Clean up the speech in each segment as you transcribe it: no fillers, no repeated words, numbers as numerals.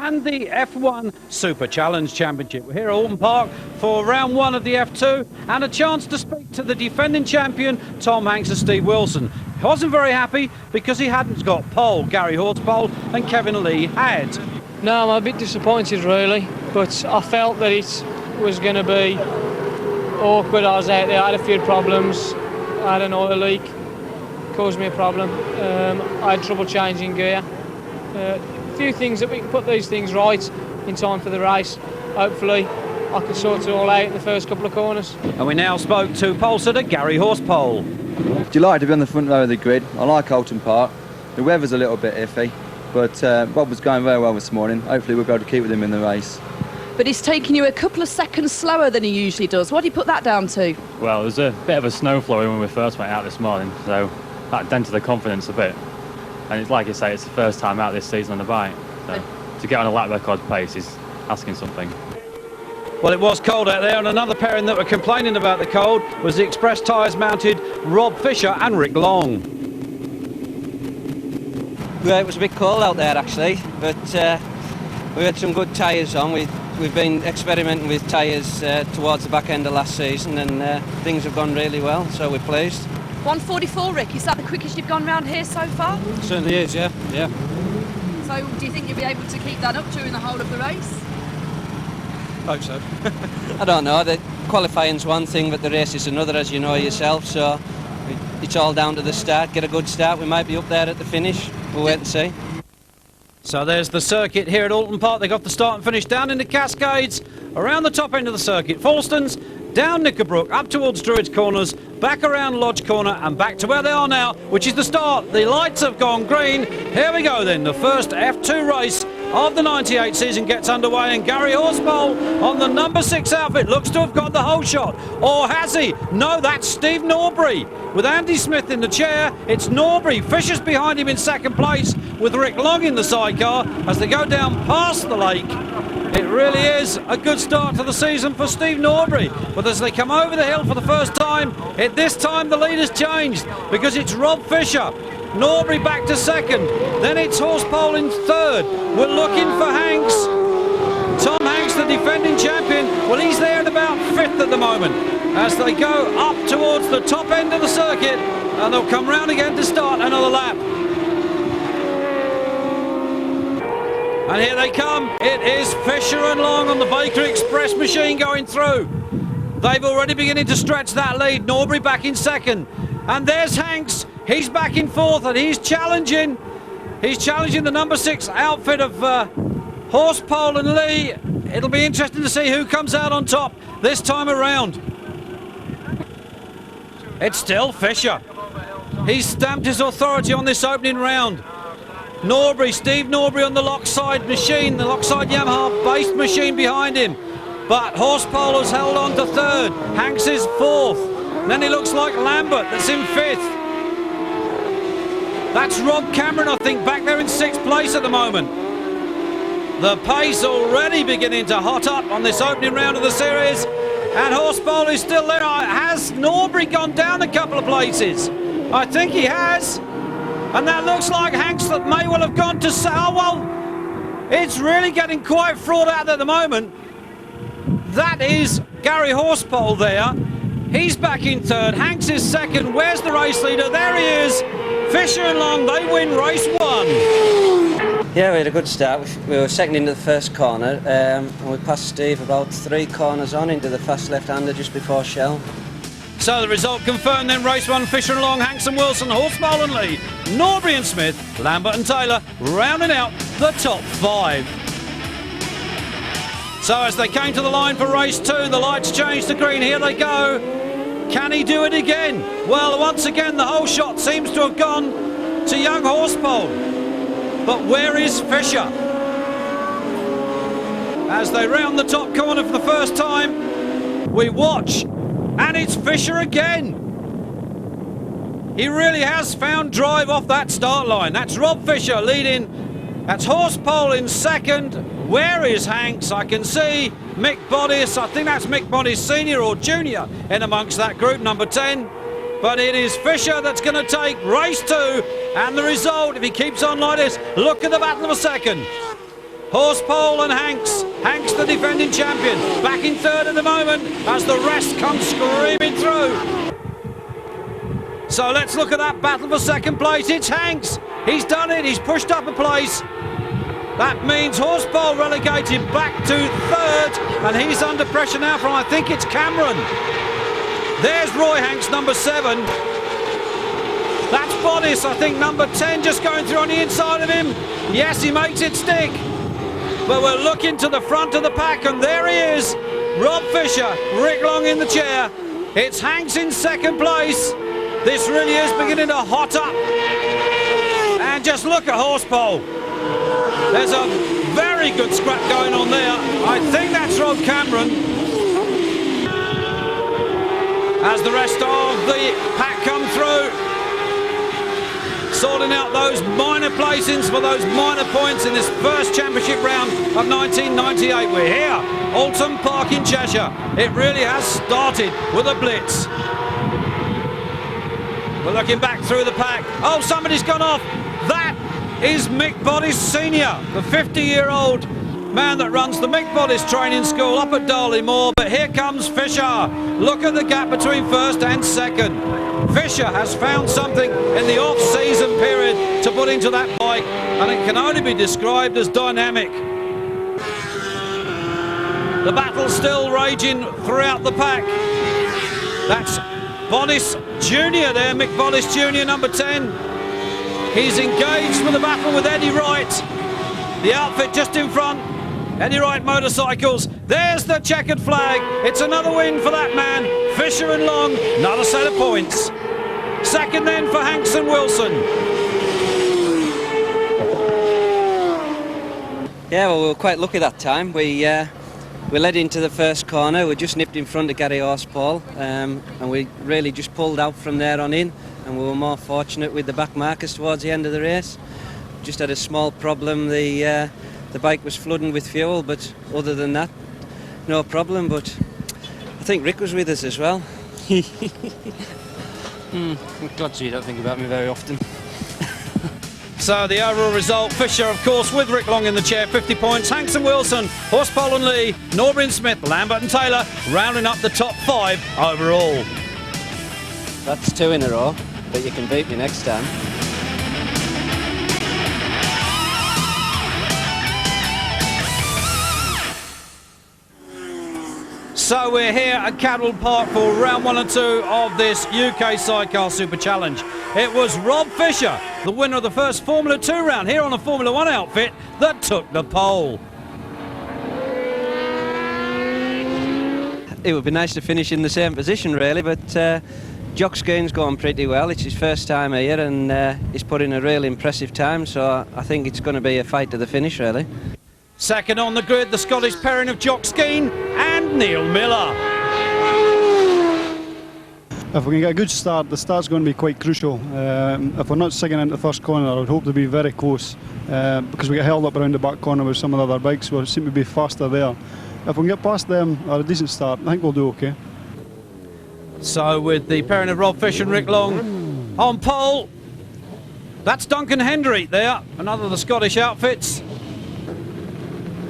and the F1 Super Challenge Championship. We're here at Alton Park for round one of the F2 and a chance to speak to the defending champion, Tom Hanks and Steve Wilson. He wasn't very happy because he hadn't got pole. Gary Horspoll and Kevin Lee had. No, I'm a bit disappointed really, but I felt that it was going to be awkward. I was out there, I had a few problems. I had an oil leak, caused me a problem. I had trouble changing gear. A few things that we can put these things right in time for the race. Hopefully I can sort it all out in the first couple of corners. And we now spoke to pole sitter Gary Horspoll. Delighted to be on the front row of the grid. I like Alton Park. The weather's a little bit iffy, but Rob was going very well this morning. Hopefully we'll be able to keep with him in the race. But he's taking you a couple of seconds slower than he usually does. What do you put that down to? Well, there was a bit of a snow flurry when we first went out this morning, so that dented the confidence a bit. And it's like you say, it's the first time out this season on the bike. So to get on a lap record pace is asking something. Well, it was cold out there, and another pairing that were complaining about the cold was the Express tyres mounted Rob Fisher and Rick Long. Well, it was a bit cold out there actually, but we had some good tyres on. We've been experimenting with tyres towards the back end of last season, and things have gone really well, so we're pleased. 1:44, Rick, is that the quickest you've gone round here so far? Certainly is, yeah. So do you think you'll be able to keep that up during the whole of the race? Hope so. I don't know, the qualifying's one thing, but the race is another, as you know yourself, so it's all down to the start. Get a good start, we might be up there at the finish. We'll wait and see. So there's the circuit here at Alton Park. They got the start and finish down in the Cascades, around the top end of the circuit, Falstons, down Knickerbrook, up towards Druids Corners, back around Lodge Corner and back to where they are now, which is the start. The lights have gone green. Here we go then, the first F2 race of the 98 season gets underway, and Gary Horspoll on the number 6 outfit looks to have got the whole shot. Or has he? No, that's Steve Norbury. With Andy Smith in the chair, it's Norbury. Fisher's behind him in second place with Rick Long in the sidecar as they go down past the lake. It really is a good start to the season for Steve Norbury. But as they come over the hill for the first time, this time the lead has changed because it's Rob Fisher. Norbury back to second, then it's Horspoll in third. We're looking for Hanks. Tom Hanks, the defending champion, well, he's there at about fifth at the moment as they go up towards the top end of the circuit, and they'll come round again to start another lap. And here they come. It is Fisher and Long on the Baker Express machine going through. They've already beginning to stretch that lead. Norbury back in second, and there's Hanks. He's back in fourth, and he's challenging the number 6 outfit of Horspoll and Lee. It'll be interesting to see who comes out on top this time around. It's still Fisher. He's stamped his authority on this opening round. Norbury, Steve Norbury on the Lockside machine, the Lockside Yamaha-based machine behind him. But Horspoll has held on to third. Hanks is fourth. And then it looks like Lambert that's in fifth. That's Rob Cameron, I think, back there in 6th place at the moment. The pace already beginning to hot up on this opening round of the series. And Horspoll is still there. Has Norbury gone down a couple of places? I think he has. And that looks like Hanks that may well have gone to... Oh, well, it's really getting quite fraught out at the moment. That is Gary Horspoll there. He's back in third. Hanks is second. Where's the race leader? There he is. Fisher and Long, they win race 1. Yeah, we had a good start. We were second into the first corner, and we passed Steve about 3 corners on into the fast left-hander just before Shell. So the result confirmed then, race 1, Fisher and Long, Hanks and Wilson, Horspoll and Lee, Norbury and Smith, Lambert and Taylor, rounding out the top 5. So as they came to the line for race 2, the lights changed to green. Here they go. Can he do it again? Well, once again, the whole shot seems to have gone to young Horspoll. But where is Fisher? As they round the top corner for the first time, we watch, and it's Fisher again. He really has found drive off that start line. That's Rob Fisher leading. That's Horspoll in second. Where is Hanks? I can see Mick Boddice. I think that's Mick Boddice Senior or Junior in amongst that group, number 10. But it is Fisher that's going to take race 2. And the result, if he keeps on like this, look at the battle of a second. Horsepole and Hanks. Hanks, the defending champion, back in third at the moment as the rest come screaming through. So let's look at that battle for second place. It's Hanks. He's done it. He's pushed up a place. That means Horsepole relegated back to third, and he's under pressure now from, I think it's Cameron. There's Roy Hanks, number 7. That's Bodis, I think, number 10, just going through on the inside of him. Yes, he makes it stick. But we're looking to the front of the pack, and there he is. Rob Fisher, Rick Long in the chair. It's Hanks in second place. This really is beginning to hot up. And just look at Horsepole. There's a very good scrap going on there. I think that's Rob Cameron. As the rest of the pack come through, sorting out those minor placings for those minor points in this first championship round of 1998. We're here, Alton Park in Cheshire. It really has started with a blitz. We're looking back through the pack. Oh, somebody's gone off. That is Mick Bodis Senior, the 50-year-old man that runs the Mick Bodis training school up at Darley Moor. But here comes Fisher. Look at the gap between first and second. Fisher has found something in the off-season period to put into that bike, and it can only be described as dynamic. The battle's still raging throughout the pack. That's Bodis Jr. there, Mick Bodis Jr., number 10. He's engaged for the battle with Eddie Wright. The outfit just in front. Eddie Wright Motorcycles. There's the checkered flag. It's another win for that man. Fisher and Long, another set of points. Second then for Hanks and Wilson. Yeah, well, we were quite lucky that time. We led into the first corner. We just nipped in front of Gary Horsepole, and we really just pulled out from there on in. And we were more fortunate with the back markers towards the end of the race. Just had a small problem. The bike was flooding with fuel, but other than that, no problem. But I think Rick was with us as well. I'm glad you don't think about me very often. So the overall result, Fisher, of course, with Rick Long in the chair, 50 points. Hanks and Wilson, Horsepole and Lee, Norbury and Smith, Lambert and Taylor, rounding up the top 5 overall. That's 2 in a row, but you can beat me next time. So we're here at Cadwell Park for round 1 and 2 of this UK Sidecar Super Challenge. It was Rob Fisher, the winner of the first Formula 2 round here on a Formula 1 outfit, that took the pole. It would be nice to finish in the same position really, but Jock Skeen's gone pretty well. It's his first time here, and he's put in a really impressive time, so I think it's going to be a fight to the finish really. Second on the grid, the Scottish pairing of Jock Skeen and Neil Miller. If we can get a good start, the start's going to be quite crucial. If we're not singing into the first corner, I would hope to be very close, because we get held up around the back corner with some of the other bikes, so we seem to be faster there. If we can get past them or a decent start, I think we'll do okay. So with the pairing of Rob Fisher and Rick Long on pole, that's Duncan Hendry there, another of the Scottish outfits.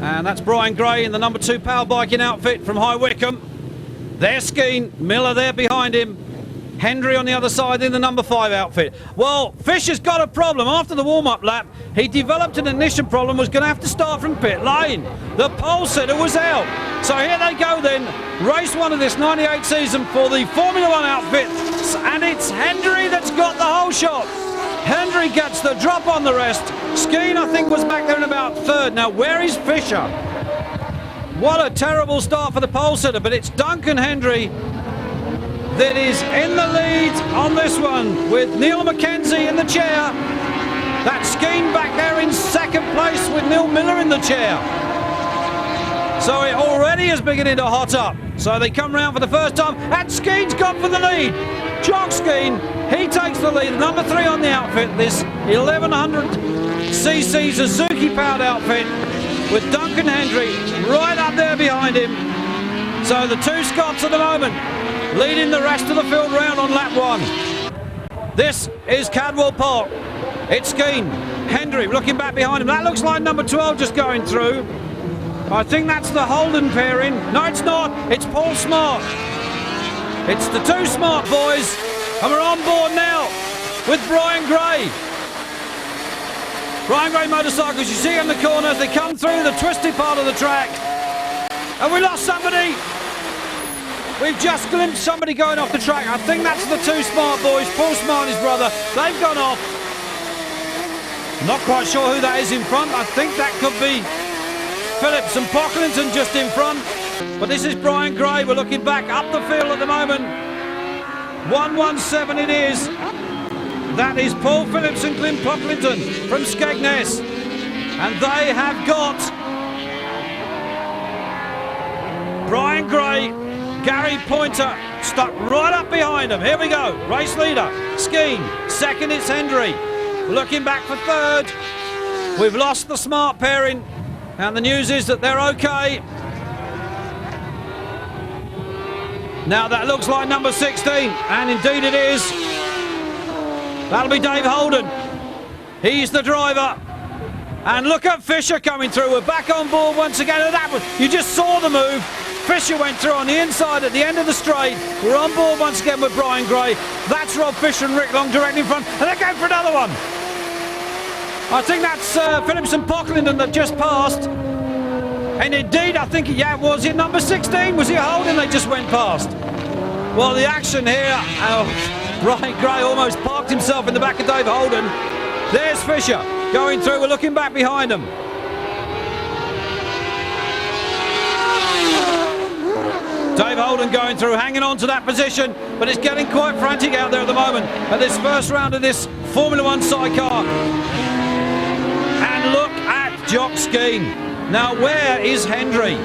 And that's Brian Gray in the number 2 power biking outfit from High Wycombe. There's Skeen, Miller there behind him. Hendry on the other side in the number 5 outfit. Well, Fisher's got a problem. After the warm-up lap, he developed an ignition problem, was going to have to start from pit lane. The pole sitter was out. So here they go then. Race 1 of this 98 season for the Formula 1 outfit. And it's Hendry that's got the whole shot. Hendry gets the drop on the rest. Skeen, I think, was back there in about 3rd. Now, where is Fisher? What a terrible start for the pole sitter, but it's Duncan Hendry that is in the lead on this one with Neil Mackenzie in the chair. That's Skeen back there in 2nd place with Neil Miller in the chair. So it already is beginning to hot up. So they come round for the first time, and Skeen's gone for the lead. Jock Skeen, he takes the lead, number 3 on the outfit, this 1100cc Suzuki powered outfit with Duncan Hendry right up there behind him. So the 2 Scots at the moment leading the rest of the field round on lap 1. This is Cadwell Park. It's Skeen. Hendry looking back behind him. That looks like number 12 just going through. I think that's the Holden pairing. No, it's not. It's Paul Smart. It's the two Smart boys. And we're on board now with Brian Gray. Brian Gray motorcycles, you see in the corners, they come through the twisty part of the track. And we lost somebody. We've just glimpsed somebody going off the track. I think that's the two Smart boys, Paul Smart and his brother. They've gone off. Not quite sure who that is in front. I think that could be Phillips and Pocklington just in front. But this is Brian Gray. We're looking back up the field at the moment. 1:17 it is. That is Paul Phillips and Clint Pocklington from Skegness. And they have got Brian Gray, Gary Pointer stuck right up behind them. Here we go. Race leader, Skeen. Second, it's Hendry. Looking back for third. We've lost the Smart pairing. And the news is that they're okay. Now that looks like number 16. And indeed it is. That'll be Dave Holden. He's the driver. And look at Fisher coming through. We're back on board once again. And that was, you just saw the move. Fisher went through on the inside at the end of the straight. We're on board once again with Brian Gray. That's Rob Fisher and Rick Long directly in front. And they're going for another one. I think that's Phillips and Pocklington that just passed. And indeed, I think, yeah, was it number 16? Was he Holden? They just went past. Well, the action here, Brian Gray almost parked himself in the back of Dave Holden. There's Fisher going through. We're looking back behind him. Dave Holden going through, hanging on to that position, but it's getting quite frantic out there at the moment at this first round of this Formula One sidecar. And look at Jock Skeen. Now where is Hendry?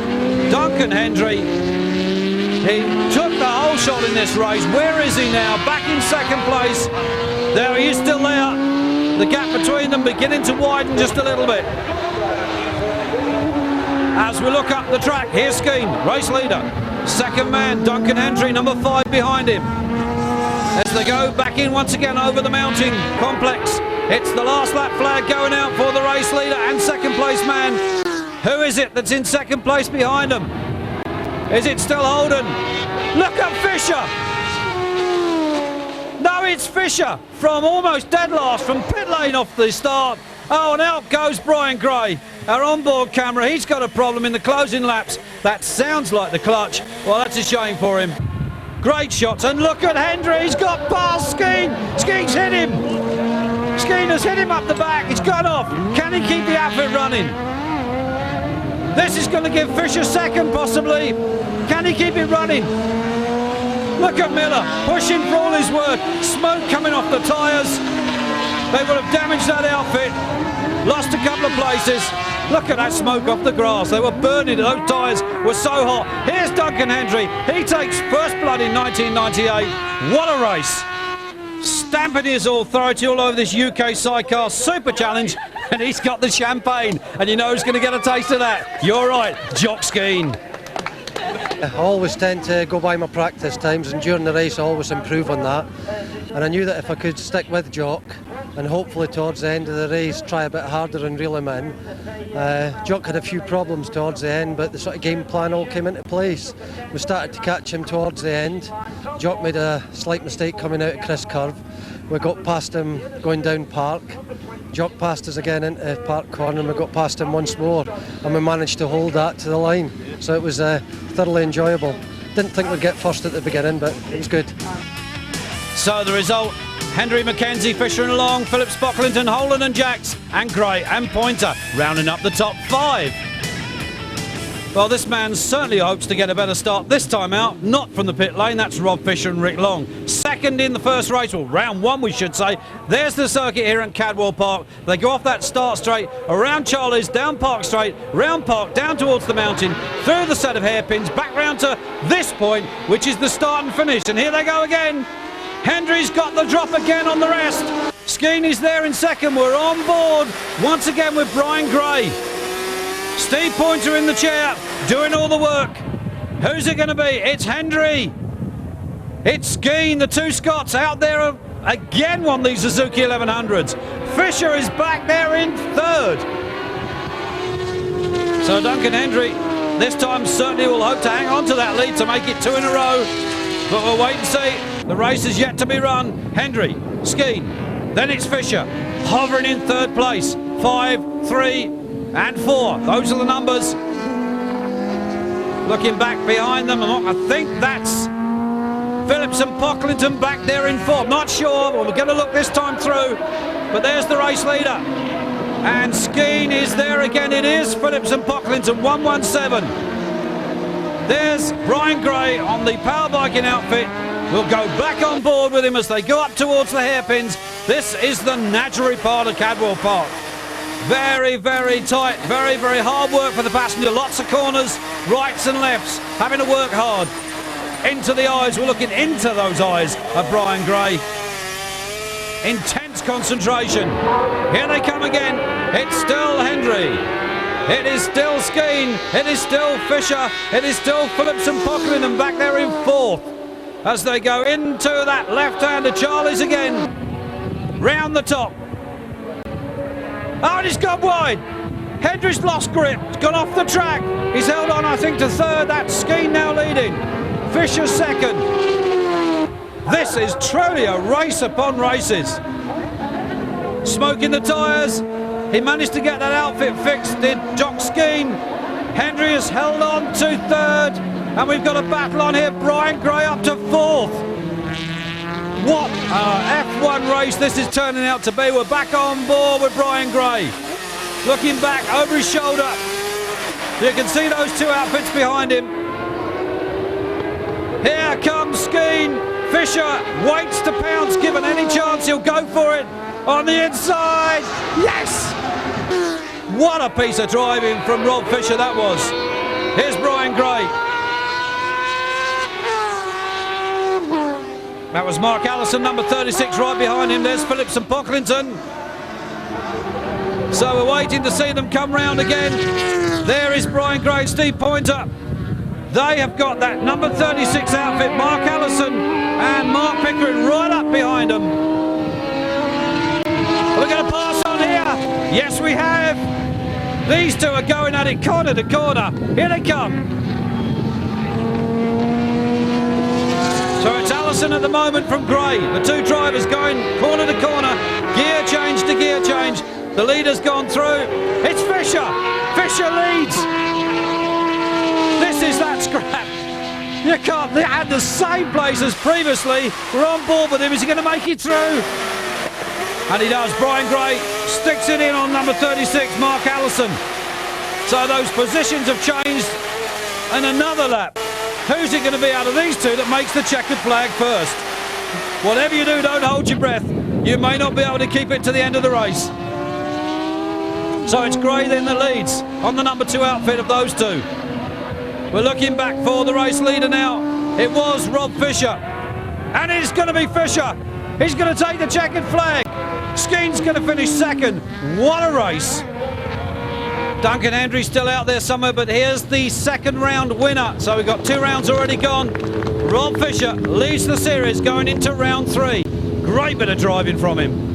Duncan Hendry. He took the whole shot in this race. Where is he now? Back in second place. There he is, still there. The gap between them beginning to widen just a little bit. As we look up the track, here's Skeen, race leader. Second man, Duncan Hendry, number 5 behind him. As they go back in once again over the mounting complex. It's the last lap flag going out for the race leader and second place man. Who is it that's in second place behind him? Is it still Holden? Look at Fisher! No, it's Fisher from almost dead last from pit lane off the start. Oh, and out goes Brian Gray. Our onboard camera, he's got a problem in the closing laps. That sounds like the clutch. Well, that's a shame for him. Great shots, and look at Hendry, he's got past Skeen. Skeen's hit him. Skeen has hit him up the back, he's gone off. Can he keep the outfit running? This is going to give Fisher second, possibly. Can he keep it running? Look at Miller, pushing for all his worth. Smoke coming off the tyres. They would have damaged that outfit. Lost a couple of places. Look at that smoke off the grass. They were burning. Those tyres were so hot. Here's Duncan Hendry. He takes first blood in 1998. What a race. Stamping his authority all over this UK sidecar super challenge. And he's got the champagne. And you know who's going to get a taste of that? You're right, Jock Skeen. I always tend to go by my practice times, and during the race I always improve on that. And I knew that if I could stick with Jock and hopefully towards the end of the race try a bit harder and reel him in. Jock had a few problems towards the end, but the sort of game plan all came into place. We started to catch him towards the end. Jock made a slight mistake coming out of Chris Curve. We got past him going down Park. Jock passed us again into Park Corner, and we got past him once more, and we managed to hold that to the line. So it was thoroughly enjoyable. Didn't think we'd get first at the beginning, but it was good. So the result, Hendry, Mackenzie, Fisher and Long, Phillips, Pocklington, Holden and Jacks, and Gray and Pointer rounding up the top 5. Well, this man certainly hopes to get a better start this time out, not from the pit lane. That's Rob Fisher and Rick Long. Second in the first race, well, round 1 we should say. There's the circuit here at Cadwell Park. They go off that start straight, around Charlie's, down Park Straight, round Park, down towards the mountain, through the set of hairpins, back round to this point, which is the start and finish. And here they go again. Hendry's got the drop again on the rest. Skeen is there in second. We're on board once again with Brian Gray. Steve Pointer in the chair, doing all the work. Who's it going to be? It's Hendry. It's Skeen, the two Scots out there again on these Suzuki 1100s. Fisher is back there in third. So Duncan Hendry this time certainly will hope to hang on to that lead to make it 2 in a row. But we'll wait and see. The race is yet to be run. Hendry, Skeen, then it's Fisher, hovering in third place. 5, 3 and 4. Those are the numbers. Looking back behind them, I think that's Phillips and Pocklington back there in fourth. Not sure, but we're going to look this time through. But there's the race leader. And Skeen is there again. It is Phillips and Pocklington, 117. There's Brian Gray on the power biking outfit. We'll go back on board with him as they go up towards the hairpins. This is the Nadgery part of Cadwell Park. Very, very tight, very, very hard work for the passenger. Lots of corners, rights and lefts, having to work hard. Into the eyes, we're looking into those eyes of Brian Gray. Intense concentration. Here they come again. It's still Hendry. It is still Skeen. It is still Fisher. It is still Phillips and Pocklington back there in fourth as they go into that left-hander Charlie's again. Round the top. Oh, and he's gone wide. Hendry's lost grip. He's gone off the track. He's held on, I think, to third. That's Skeen now leading. Fisher second. This is truly a race upon races. Smoke in the tyres. He managed to get that outfit fixed, did Jock Skeen. Hendry has held on to third. And we've got a battle on here. Brian Gray up to fourth. What a F1 race this is turning out to be. We're back on board with Brian Gray. Looking back over his shoulder. You can see those two outfits behind him. Here comes Skeen. Fisher waits to pounce, given any chance he'll go for it. On the inside, yes! What a piece of driving from Rob Fisher that was. Here's Brian Gray. That was Mark Allison, number 36, right behind him. There's Phillips and Pocklington. So we're waiting to see them come round again. There is Brian Gray, Steve Pointer. They have got that number 36 outfit, Mark Allison and Mark Pickering right up behind them. We're going to pass on here. Yes, we have. These two are going at it corner to corner. Here they come. So it's Allison at the moment from Gray. The two drivers going corner to corner. Gear change to gear change. The leader's gone through. It's Fisher. Fisher leads. This is that scrap. You can't. They had the same place as previously. We're on board with him. Is he going to make it through? And he does. Brian Gray sticks it in on number 36, Mark Allison. So those positions have changed. And another lap. Who's it going to be out of these two that makes the checkered flag first? Whatever you do, don't hold your breath. You may not be able to keep it to the end of the race. So it's Gray then that leads on the number 2 outfit of those two. We're looking back for the race leader now. It was Rob Fisher. And it's going to be Fisher. He's going to take the checkered flag. Skeen's going to finish second. What a race. Duncan Hendry still out there somewhere, but here's the second round winner. So we've got 2 rounds already gone. Rob Fisher leads the series going into round 3. Great bit of driving from him.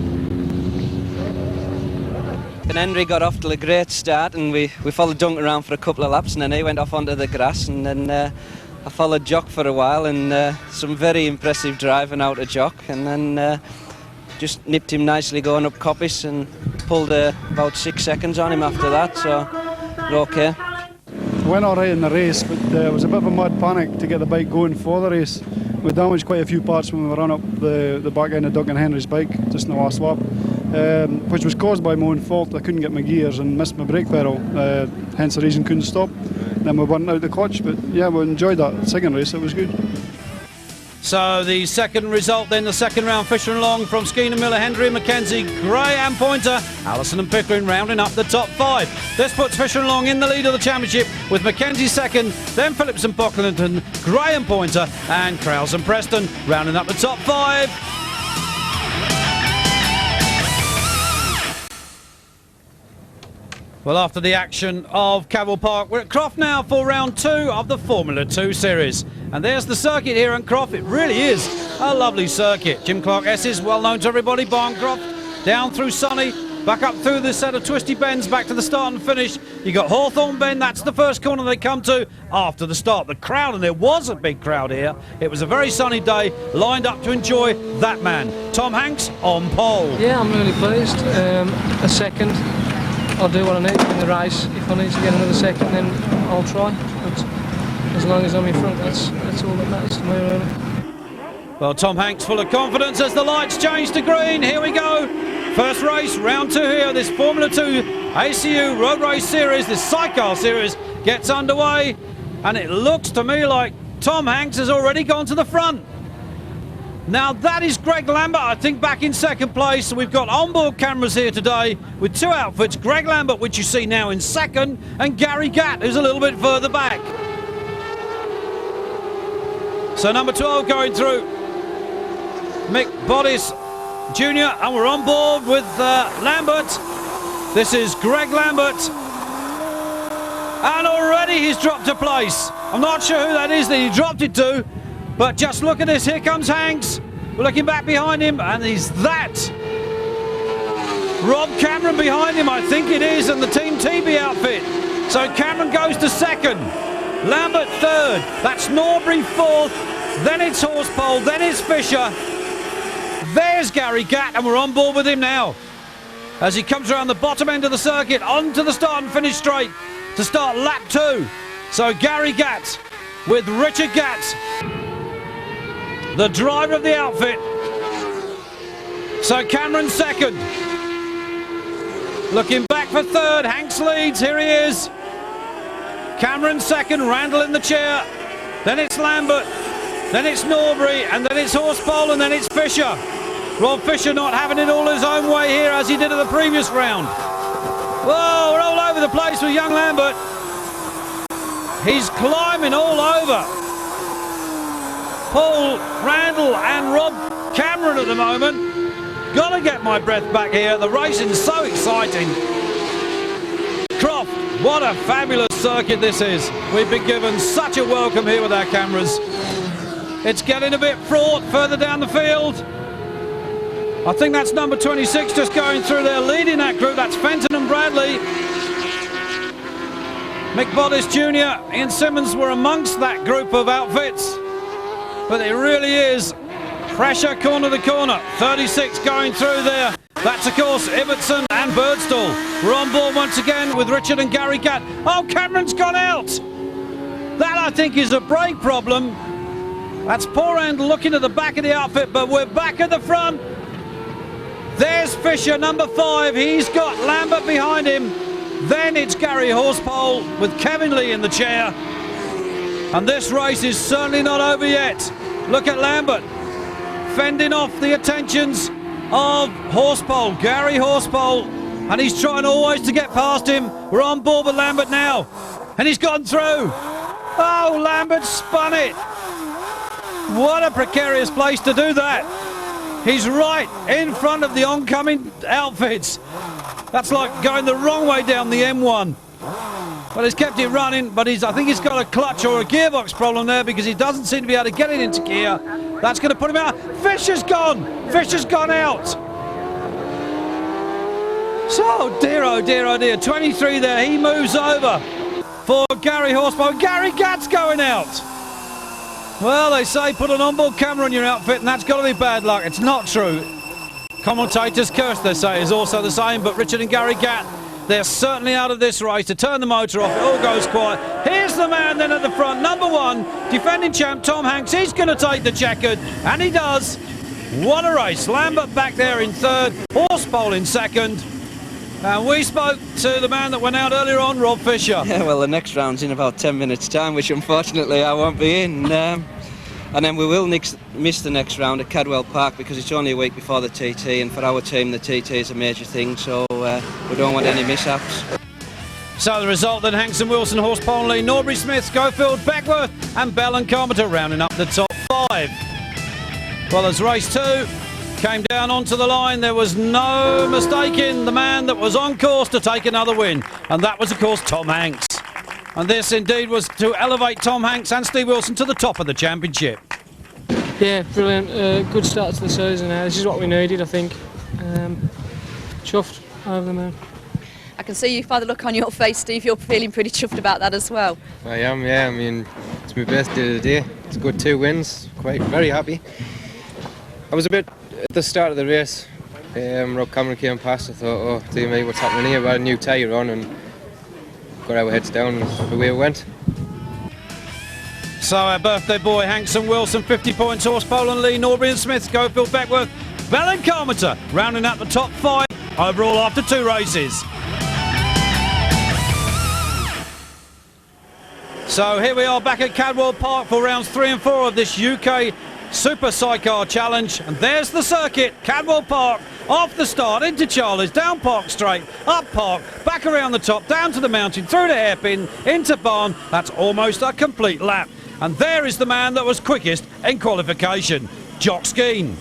And Hendry got off to a great start, and we followed Duncan around for a couple of laps, and then he went off onto the grass, and then I followed Jock for a while, and some very impressive driving out of Jock, and then just nipped him nicely going up Coppice and pulled about 6 seconds on him after that, so we're okay. Went all right in the race, but it was a bit of a mad panic to get the bike going for the race. We damaged quite a few parts when we ran up the back end of Duncan Henry's bike just in the last lap, which was caused by my own fault. I couldn't get my gears and missed my brake pedal, hence the reason couldn't stop. Then we burnt out the clutch, but yeah, we enjoyed that second race, it was good. So the second result then, the second round, Fisher and Long from Skeen and Miller, Hendry and Mackenzie, Gray and Pointer, Allison and Pickering rounding up the top 5. This puts Fisher and Long in the lead of the championship with Mackenzie second, then Phillips and Pocklington, Gray and Pointer and Krause and Preston rounding up the top 5. Well, after the action of Cadwell Park, we're at Croft now for round 2 of the Formula 2 series. And there's the circuit here in Croft. It really is a lovely circuit. Jim Clark S is well known to everybody. Barncroft down through Sunny, back up through this set of twisty bends, back to the start and finish. You got Hawthorne Bend, that's the first corner they come to after the start. The crowd, and there was a big crowd here. It was a very sunny day, lined up to enjoy that man. Tom Hanks on pole. Yeah, I'm really pleased. A second, I'll do what I need to in the race. If I need to get another second, then I'll try. But as long as I'm in front, that's all that matters to me, really. Well, Tom Hanks full of confidence as the lights change to green. Here we go. First race, round 2 here. This Formula 2 ACU Road Race Series, this sidecar series gets underway. And it looks to me like Tom Hanks has already gone to the front. Now that is Greg Lambert, I think, back in second place. We've got onboard cameras here today with 2 outfits. Greg Lambert, which you see now in second, and Gary Gatt, who's a little bit further back. So number 12 going through. Mick Boddice Jr. and we're on board with Lambert. This is Greg Lambert. And already he's dropped a place. I'm not sure who that is that he dropped it to, but just look at this. Here comes Hanks. We're looking back behind him, and he's that. Rob Cameron behind him, I think it is, and the Team TB outfit. So Cameron goes to second. Lambert third. That's Norbury fourth. Then it's Horsepole. Then it's Fisher. There's Gary Gatt, and we're on board with him now as he comes around the bottom end of the circuit onto the start and finish straight to start lap 2. So Gary Gatt with Richard Gatt, the driver of the outfit. So Cameron second. Looking back for third. Hanks leads. Here he is. Cameron second. Randall in the chair. Then it's Lambert. Then it's Norbury. And then it's Horsepole. And then it's Fisher. Rob Fisher not having it all his own way here as he did at the previous round. Whoa, we're all over the place with young Lambert. He's climbing all over Paul Randall and Rob Cameron at the moment. Gotta get my breath back here. The racing's so exciting. Croft, what a fabulous circuit this is. We've been given such a welcome here with our cameras. It's getting a bit fraught further down the field. I think that's number 26 just going through there, leading that group. That's Fenton and Bradley. Mick Boddice Jr., Ian Simmons were amongst that group of outfits. But it really is pressure corner to corner. 36 going through there. That's, of course, Ibbotson and Birdstall. We're on board once again with Richard and Gary Gatt. Oh, Cameron's gone out. That, I think, is a brake problem. That's poor Randall looking at the back of the outfit, but we're back at the front. There's Fisher, number 5. He's got Lambert behind him. Then it's Gary Horsepole with Kevin Lee in the chair. And this race is certainly not over yet. Look at Lambert fending off the attentions of Horsepole, Gary Horsepole. And he's trying always to get past him. We're on board with Lambert now. And he's gone through. Oh, Lambert spun it. What a precarious place to do that. He's right in front of the oncoming outfits. That's like going the wrong way down the M1. Well, he's kept it running, but I think he's got a clutch or a gearbox problem there because he doesn't seem to be able to get it into gear. That's going to put him out. Fisher's gone. Fisher's gone out. So, oh dear. 23 there. He moves over for Gary Horsepole. Gary Gatt's going out. Well, they say put an onboard camera on your outfit and that's got to be bad luck. It's not true. Commentators' curse, they say, is also the same, but Richard and Gary Gatt, they're certainly out of this race. To turn the motor off, it all goes quiet. Here's the man then at the front, number 1, defending champ Tom Hanks. He's going to take the checkered, and he does. What a race. Lambert back there in third, Horsepole in second. And we spoke to the man that went out earlier on, Rob Fisher. Yeah, well, the next round's in about 10 minutes' time, which unfortunately I won't be in. And then we will miss the next round at Cadwell Park because it's only a week before the TT, and for our team the TT is a major thing, so we don't want any mishaps. So the result then, Hanks and Wilson, Horsepole, Lee, Norbury, Smith, Schofield, Beckworth and Bell and Carpenter rounding up the top 5. Well, as race 2 came down onto the line, there was no mistaking the man that was on course to take another win, and that was, of course, Tom Hanks. And this indeed was to elevate Tom Hanks and Steve Wilson to the top of the championship. Yeah, brilliant. Good start to the season. This is what we needed, I think. Chuffed over the moon. I can see you by the look on your face, Steve, you're feeling pretty chuffed about that as well. I am, yeah. I mean, it's my birthday today. It's a good 2 wins. Very happy. I was a bit at the start of the race. Rob Cameron came past. I thought, oh, dear me, what's happening here? We had a new tyre on and got our heads down and away we went. So our birthday boy, Hankson Wilson, 50 points, Horse Poland Lee, Norbury and Smith, Schofield, Beckworth, Bell and Carmenter, rounding out the top 5 overall after 2 races. So here we are back at Cadwell Park for rounds 3 and 4 of this UK Super Sidecar Challenge. And there's the circuit, Cadwell Park, off the start, into Charlie's, down Park Straight, up Park, back around the top, down to the mountain, through the hairpin, into Barn. That's almost a complete lap. And there is the man that was quickest in qualification, Jock Skeen.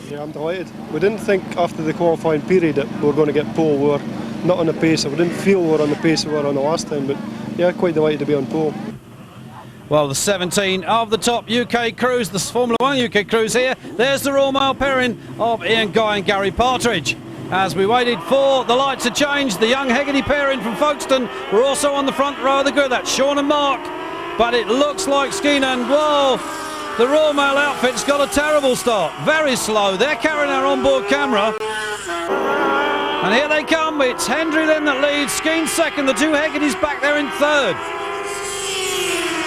Yeah, I'm delighted. We didn't think after the qualifying period that we were going to get pole. We were not on the pace. We didn't feel we were on the pace we were on the last time, but yeah, quite delighted to be on pole. Well, the 17 of the top UK crews, the Formula 1 UK crews here. There's the Royal Mail pairing of Ian Guy and Gary Partridge. As we waited for the lights to change, the young Hegarty pairing from Folkestone were also on the front row of the grid. That's Sean and Mark. But it looks like Skeen and, whoa, the Royal Mail outfit's got a terrible start. Very slow. They're carrying our onboard camera. And here they come. It's Hendry then that leads. Skeen second. The 2 Hegartys back there in third.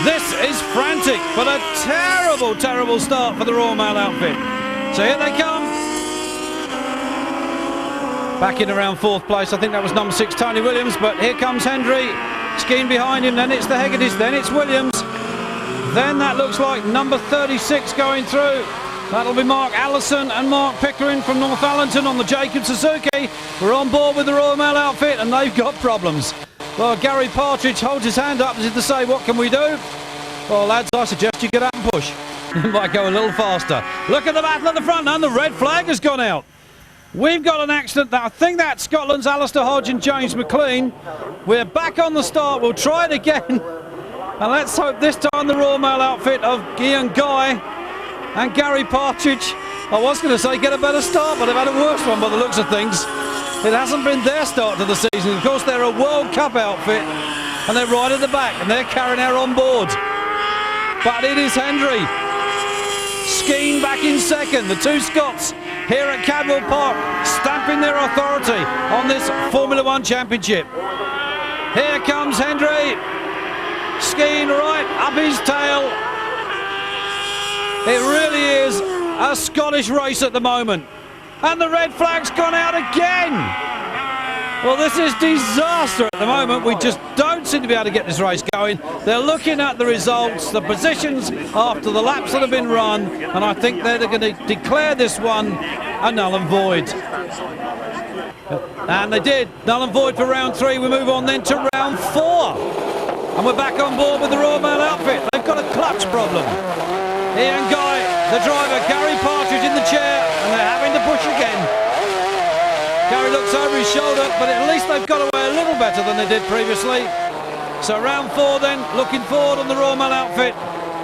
This is frantic, but a terrible, terrible start for the Royal Mail outfit. So here they come. Back in around 4th place. I think that was number 6, Tony Williams. But here comes Hendry. Skeen behind him. Then it's the Hegartys. Then it's Williams. Then that looks like number 36 going through. That'll be Mark Allison and Mark Pickering from Northallerton on the Jacob Suzuki. We're on board with the Royal Mail outfit and they've got problems. Well, Gary Partridge holds his hand up as if to say, what can we do? Well, lads, I suggest you get out and push. It might go a little faster. Look at the battle at the front and the red flag has gone out. We've got an accident. I think that's Scotland's Alistair Hodge and James McLean. We're back on the start. We'll try it again. And let's hope this time the Royal Mail outfit of Ian Guy and Gary Partridge, I was going to say get a better start, but they've had a worse one by the looks of things. It hasn't been their start to the season. Of course, they're a World Cup outfit, and they're right at the back, and they're carrying our on board. But it is Hendry. Skeen back in second. The 2 Scots here at Cadwell Park, stamping their authority on this Formula 1 Championship. Here comes Hendry. Skeen right up his tail. It really is a Scottish race at the moment. And the red flag's gone out again. Well, this is disaster at the moment. We just don't seem to be able to get this race going. They're looking at the results, the positions after the laps that have been run, and I think they're going to declare this one a null and void. And they did. Null and void for round 3. We move on then to round 4. And we're back on board with the Royal Mail outfit. They've got a clutch problem. Ian Guy, the driver, Gary Partridge in the chair, and they're having to push again. Gary looks over his shoulder, but at least they've got away a little better than they did previously. So round 4 then, looking forward on the Royal Mail outfit.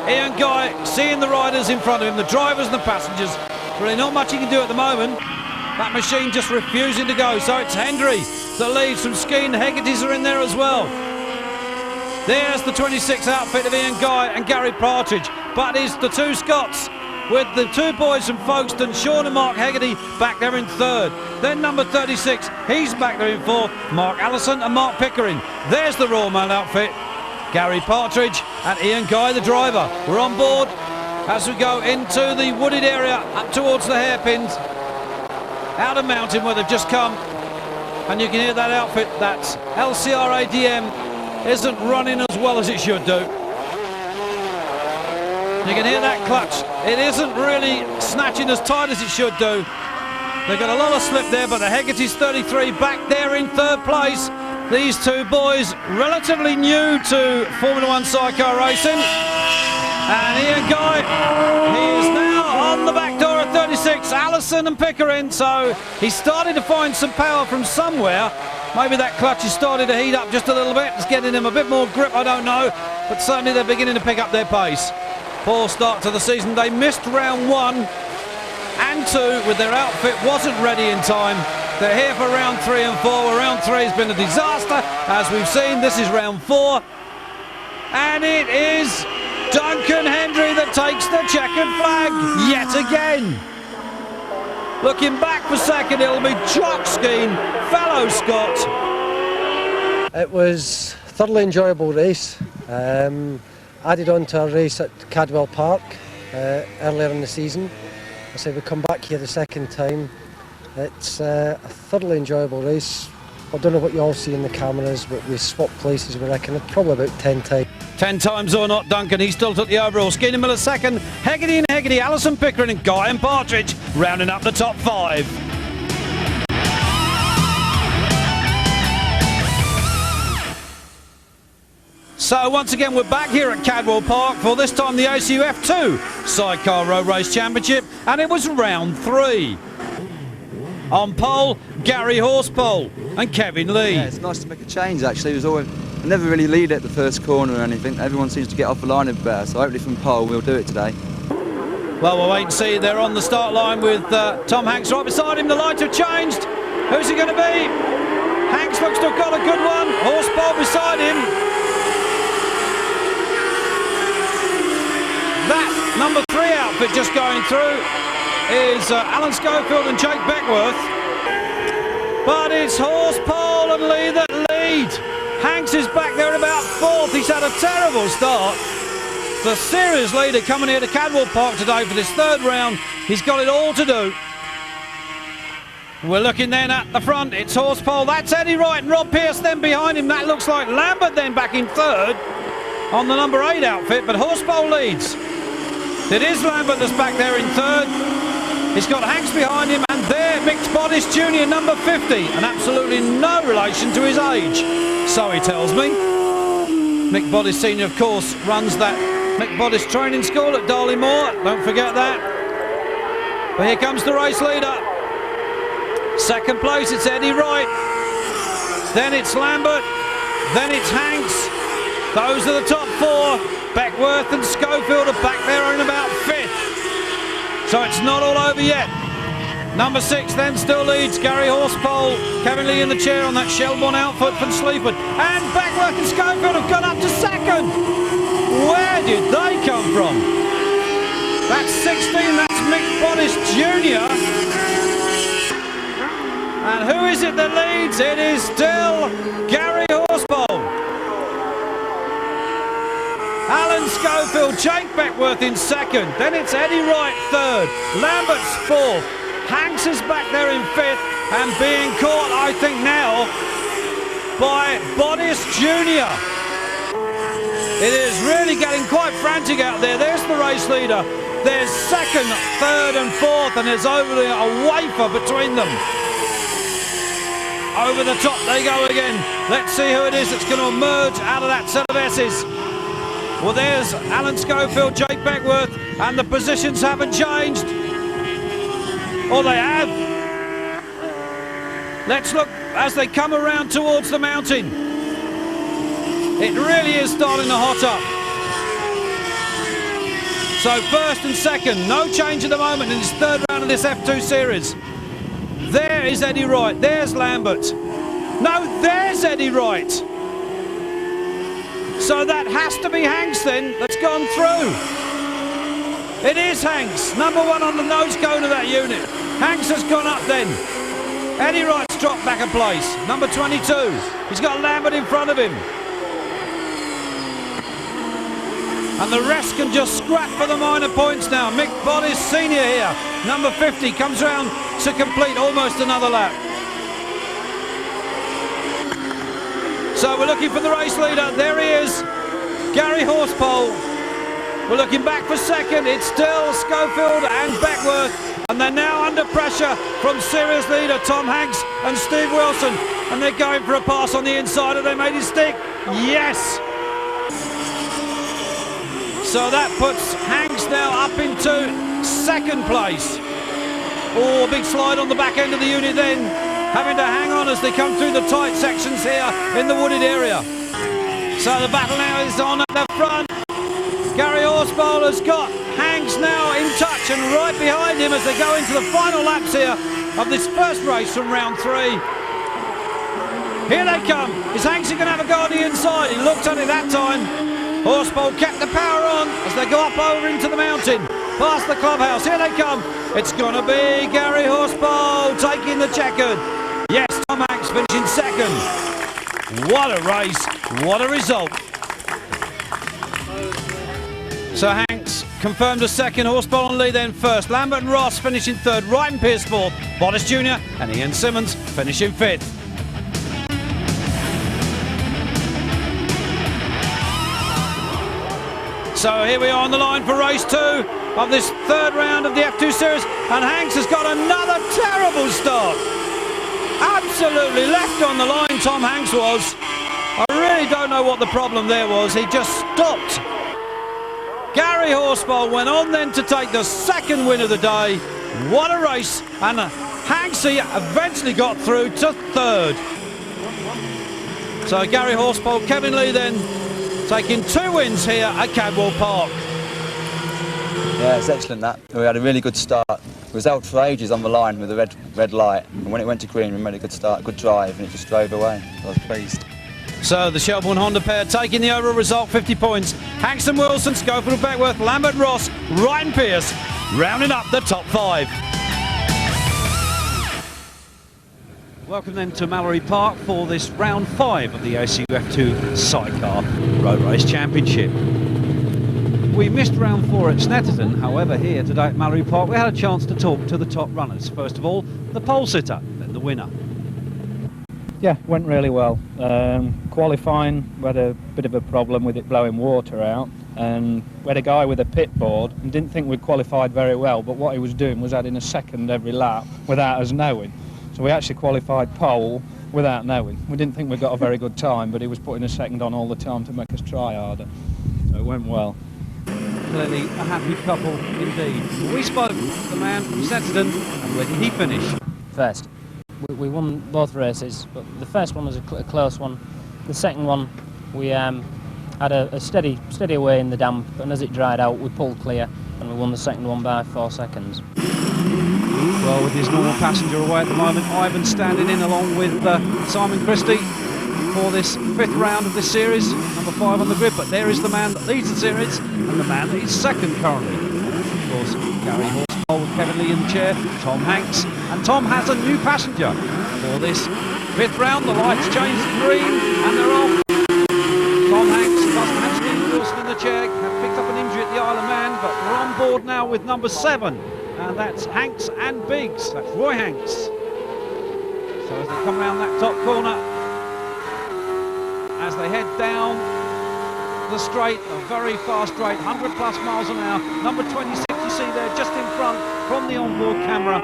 Ian Guy seeing the riders in front of him, the drivers and the passengers. Really not much he can do at the moment. That machine just refusing to go. So it's Hendry that leads from Skeen. The Hegartys are in there as well. There's the 26 outfit of Ian Guy and Gary Partridge. But it's the 2 Scots with the 2 boys from Folkestone, Sean and Mark Hegarty, back there in 3rd. Then number 36, he's back there in 4th, Mark Allison and Mark Pickering. There's the Royal Mail outfit, Gary Partridge and Ian Guy, the driver. We're on board as we go into the wooded area up towards the hairpins, out of mountain where they've just come. And you can hear that outfit, that LCR ADM, isn't running as well as it should do. You can hear that clutch. It isn't really snatching as tight as it should do. They've got a lot of slip there, but the Hegarty's 33 back there in 3rd place. These 2 boys, relatively new to Formula 1 sidecar racing. And Ian Guy, he is now on the back door at 36, Allison and Pickering. So he's starting to find some power from somewhere. Maybe that clutch is starting to heat up just a little bit. It's getting him a bit more grip, I don't know. But certainly they're beginning to pick up their pace. Poor start to the season. They missed round 1 and 2 with their outfit wasn't ready in time. They're here for round 3 and 4. Well, round 3 has been a disaster, as we've seen. This is round 4. And it is Duncan Hendry that takes the checkered flag yet again. Looking back for second, it'll be Jock Skeen, fellow Scot. It was a thoroughly enjoyable race. Added on to our race at Cadwell Park earlier in the season. I say we come back here the second time. It's a thoroughly enjoyable race. I don't know what you all see in the cameras, but we swapped places, we reckon, probably about 10 times. 10 times or not, Duncan, he still took the overall. Skinner Miller second, Hegarty and Hegarty, Alison Pickering and Guy and Partridge rounding up the top 5. So once again we're back here at Cadwell Park for this time the ACUF 2 Sidecar Road Race Championship, and it was round 3. On pole, Gary Horsepole and Kevin Lee. Yeah, it's nice to make a change actually. It was always, I never really lead at the first corner or anything. Everyone seems to get off the line a bit better, so hopefully from pole we'll do it today. Well, we'll wait and see. They're on the start line with Tom Hanks right beside him. The lights have changed. Who's it going to be? Hanks looks to have got a good one. Horsepole beside him. That number 3 outfit just going through is Alan Schofield and Jake Beckworth. But it's Horsepole and Lee that lead. Hanks is back there about 4th. He's had a terrible start. The series leader coming here to Cadwell Park today for this 3rd round. He's got it all to do. We're looking then at the front. It's Horsepole. That's Eddie Wright and Rob Pearce then behind him. That looks like Lambert then back in 3rd on the number 8 outfit, but Horsepole leads. It is Lambert that's back there in 3rd. He's got Hanks behind him, and there Mick Boddice Jr. number 50, and absolutely no relation to his age, so he tells me. Mick Boddice Sr. of course runs that Mick Boddice training school at Darley Moor, don't forget that. But here comes the race leader. Second place, it's Eddie Wright. Then it's Lambert. Then it's Hanks. Those are the top 4. Beckworth and Schofield are back there in about 5th. So it's not all over yet. Number 6 then still leads Gary Horsepole. Kevin Lee in the chair on that Shelbourne outfit from Sleaford. And Beckworth and Schofield have gone up to 2nd. Where did they come from? That's 16, that's Mick Boddice Jr. And who is it that leads? It is still Gary Horsepole. Alan Schofield, Jake Beckworth in 2nd. Then it's Eddie Wright 3rd. Lambert's 4th. Hanks is back there in 5th and being caught, I think now, by Boddice Jr. It is really getting quite frantic out there. There's the race leader. There's 2nd, 3rd and 4th, and there's over a wafer between them. Over the top they go again. Let's see who it is that's going to emerge out of that set of S's. Well, there's Alan Schofield, Jake Beckworth, and the positions haven't changed. Or they have. Let's look as they come around towards the mountain. It really is starting to hot up. So 1st and 2nd, no change at the moment in this 3rd round of this F2 series. There is Eddie Wright, there's Lambert. No, there's Eddie Wright. So that has to be Hanks then, that's gone through. It is Hanks, number 1 on the nose cone of that unit. Hanks has gone up then. Eddie Wright's dropped back a place, number 22. He's got Lambert in front of him. And the rest can just scrap for the minor points now. Mick Boddice Sr. here, number 50, comes round to complete almost another lap. So we're looking for the race leader. There he is, Gary Horsepole. We're looking back for 2nd. It's still Schofield and Beckworth. And they're now under pressure from series leader Tom Hanks and Steve Wilson. And they're going for a pass on the inside. Have they made it stick? Yes. So that puts Hanks now up into 2nd place. Oh, a big slide on the back end of the unit then. Having to hang on as they come through the tight sections here in the wooded area. So the battle now is on at the front. Gary Horsepole has got Hanks now in touch and right behind him as they go into the final laps here of this first race from round 3. Here they come. Is Hanksy going to have a go on the inside? He looked at it that time. Horsepole kept the power on as they go up over into the mountain, past the clubhouse. Here they come. It's going to be Gary Horsepole taking the checkered. Yes, Tom Hanks finishing second. What a race. What a result. So Hanks confirmed a second, Horsepole on lead then first. Lambert and Ross finishing third, Wright and Pierce fourth, Bottas Jr. and Ian Simmons finishing fifth. So here we are on the line for race 2 of this third round of the F2 Series, and Hanks has got another terrible start. Absolutely left on the line, Tom Hanks was. I really don't know what the problem there was. He just stopped. Gary Horsepole went on then to take the second win of the day. What a race, and Hanksy eventually got through to third. So Gary Horsepole, Kevin Lee then taking 2 wins here at Cadwell Park. Yeah, it's excellent that. We had a really good start. It was out for ages on the line with the red light, and when it went to green we made a good start, good drive, and it just drove away. I was pleased. So the Shelbourne Honda pair taking the overall result, 50 points. Hanks and Wilson, Schofield and Beckworth, Lambert and Ross, Wright and Pierce rounding up the top 5. Welcome then to Mallory Park for this round 5 of the ACU F2 Sidecar Road Race Championship. We missed round 4 at Snetterton, however here today at Mallory Park we had a chance to talk to the top runners. First of all, the pole sitter, then the winner. Yeah, went really well. Qualifying, we had a bit of a problem with it blowing water out, and we had a guy with a pit board and didn't think we'd qualified very well, but what he was doing was adding a second every lap without us knowing. So we actually qualified pole without knowing. We didn't think we got a very good time, but he was putting a second on all the time to make us try harder. So it went well. Clearly a happy couple indeed. We spoke to the man from Snetterton, and where did he finish? First. We won both races, but the first one was a close one. The second one, we had a steady away in the damp, and as it dried out, we pulled clear, and we won the second one by 4 seconds. Well, with his normal passenger away at the moment, Ivan standing in along with Simon Christie for this 5th round of this series, number 5 on the grid. But there is the man that leads the series, and the man that is second currently. Of course, Gary Horsepole with Kevin Lee in the chair, Tom Hanks, and Tom has a new passenger for this 5th round. The lights change to green, and they're off. Tom Hanks doesn't have Steve Wilson in the chair, have picked up an injury at the Isle of Man, but we're on board now with number 7, and that's Hanks and Biggs. That's Roy Hanks. So as they come around that top corner, as they head down the straight, a very fast straight, 100 plus miles an hour. Number 26 you see there just in front from the onboard camera.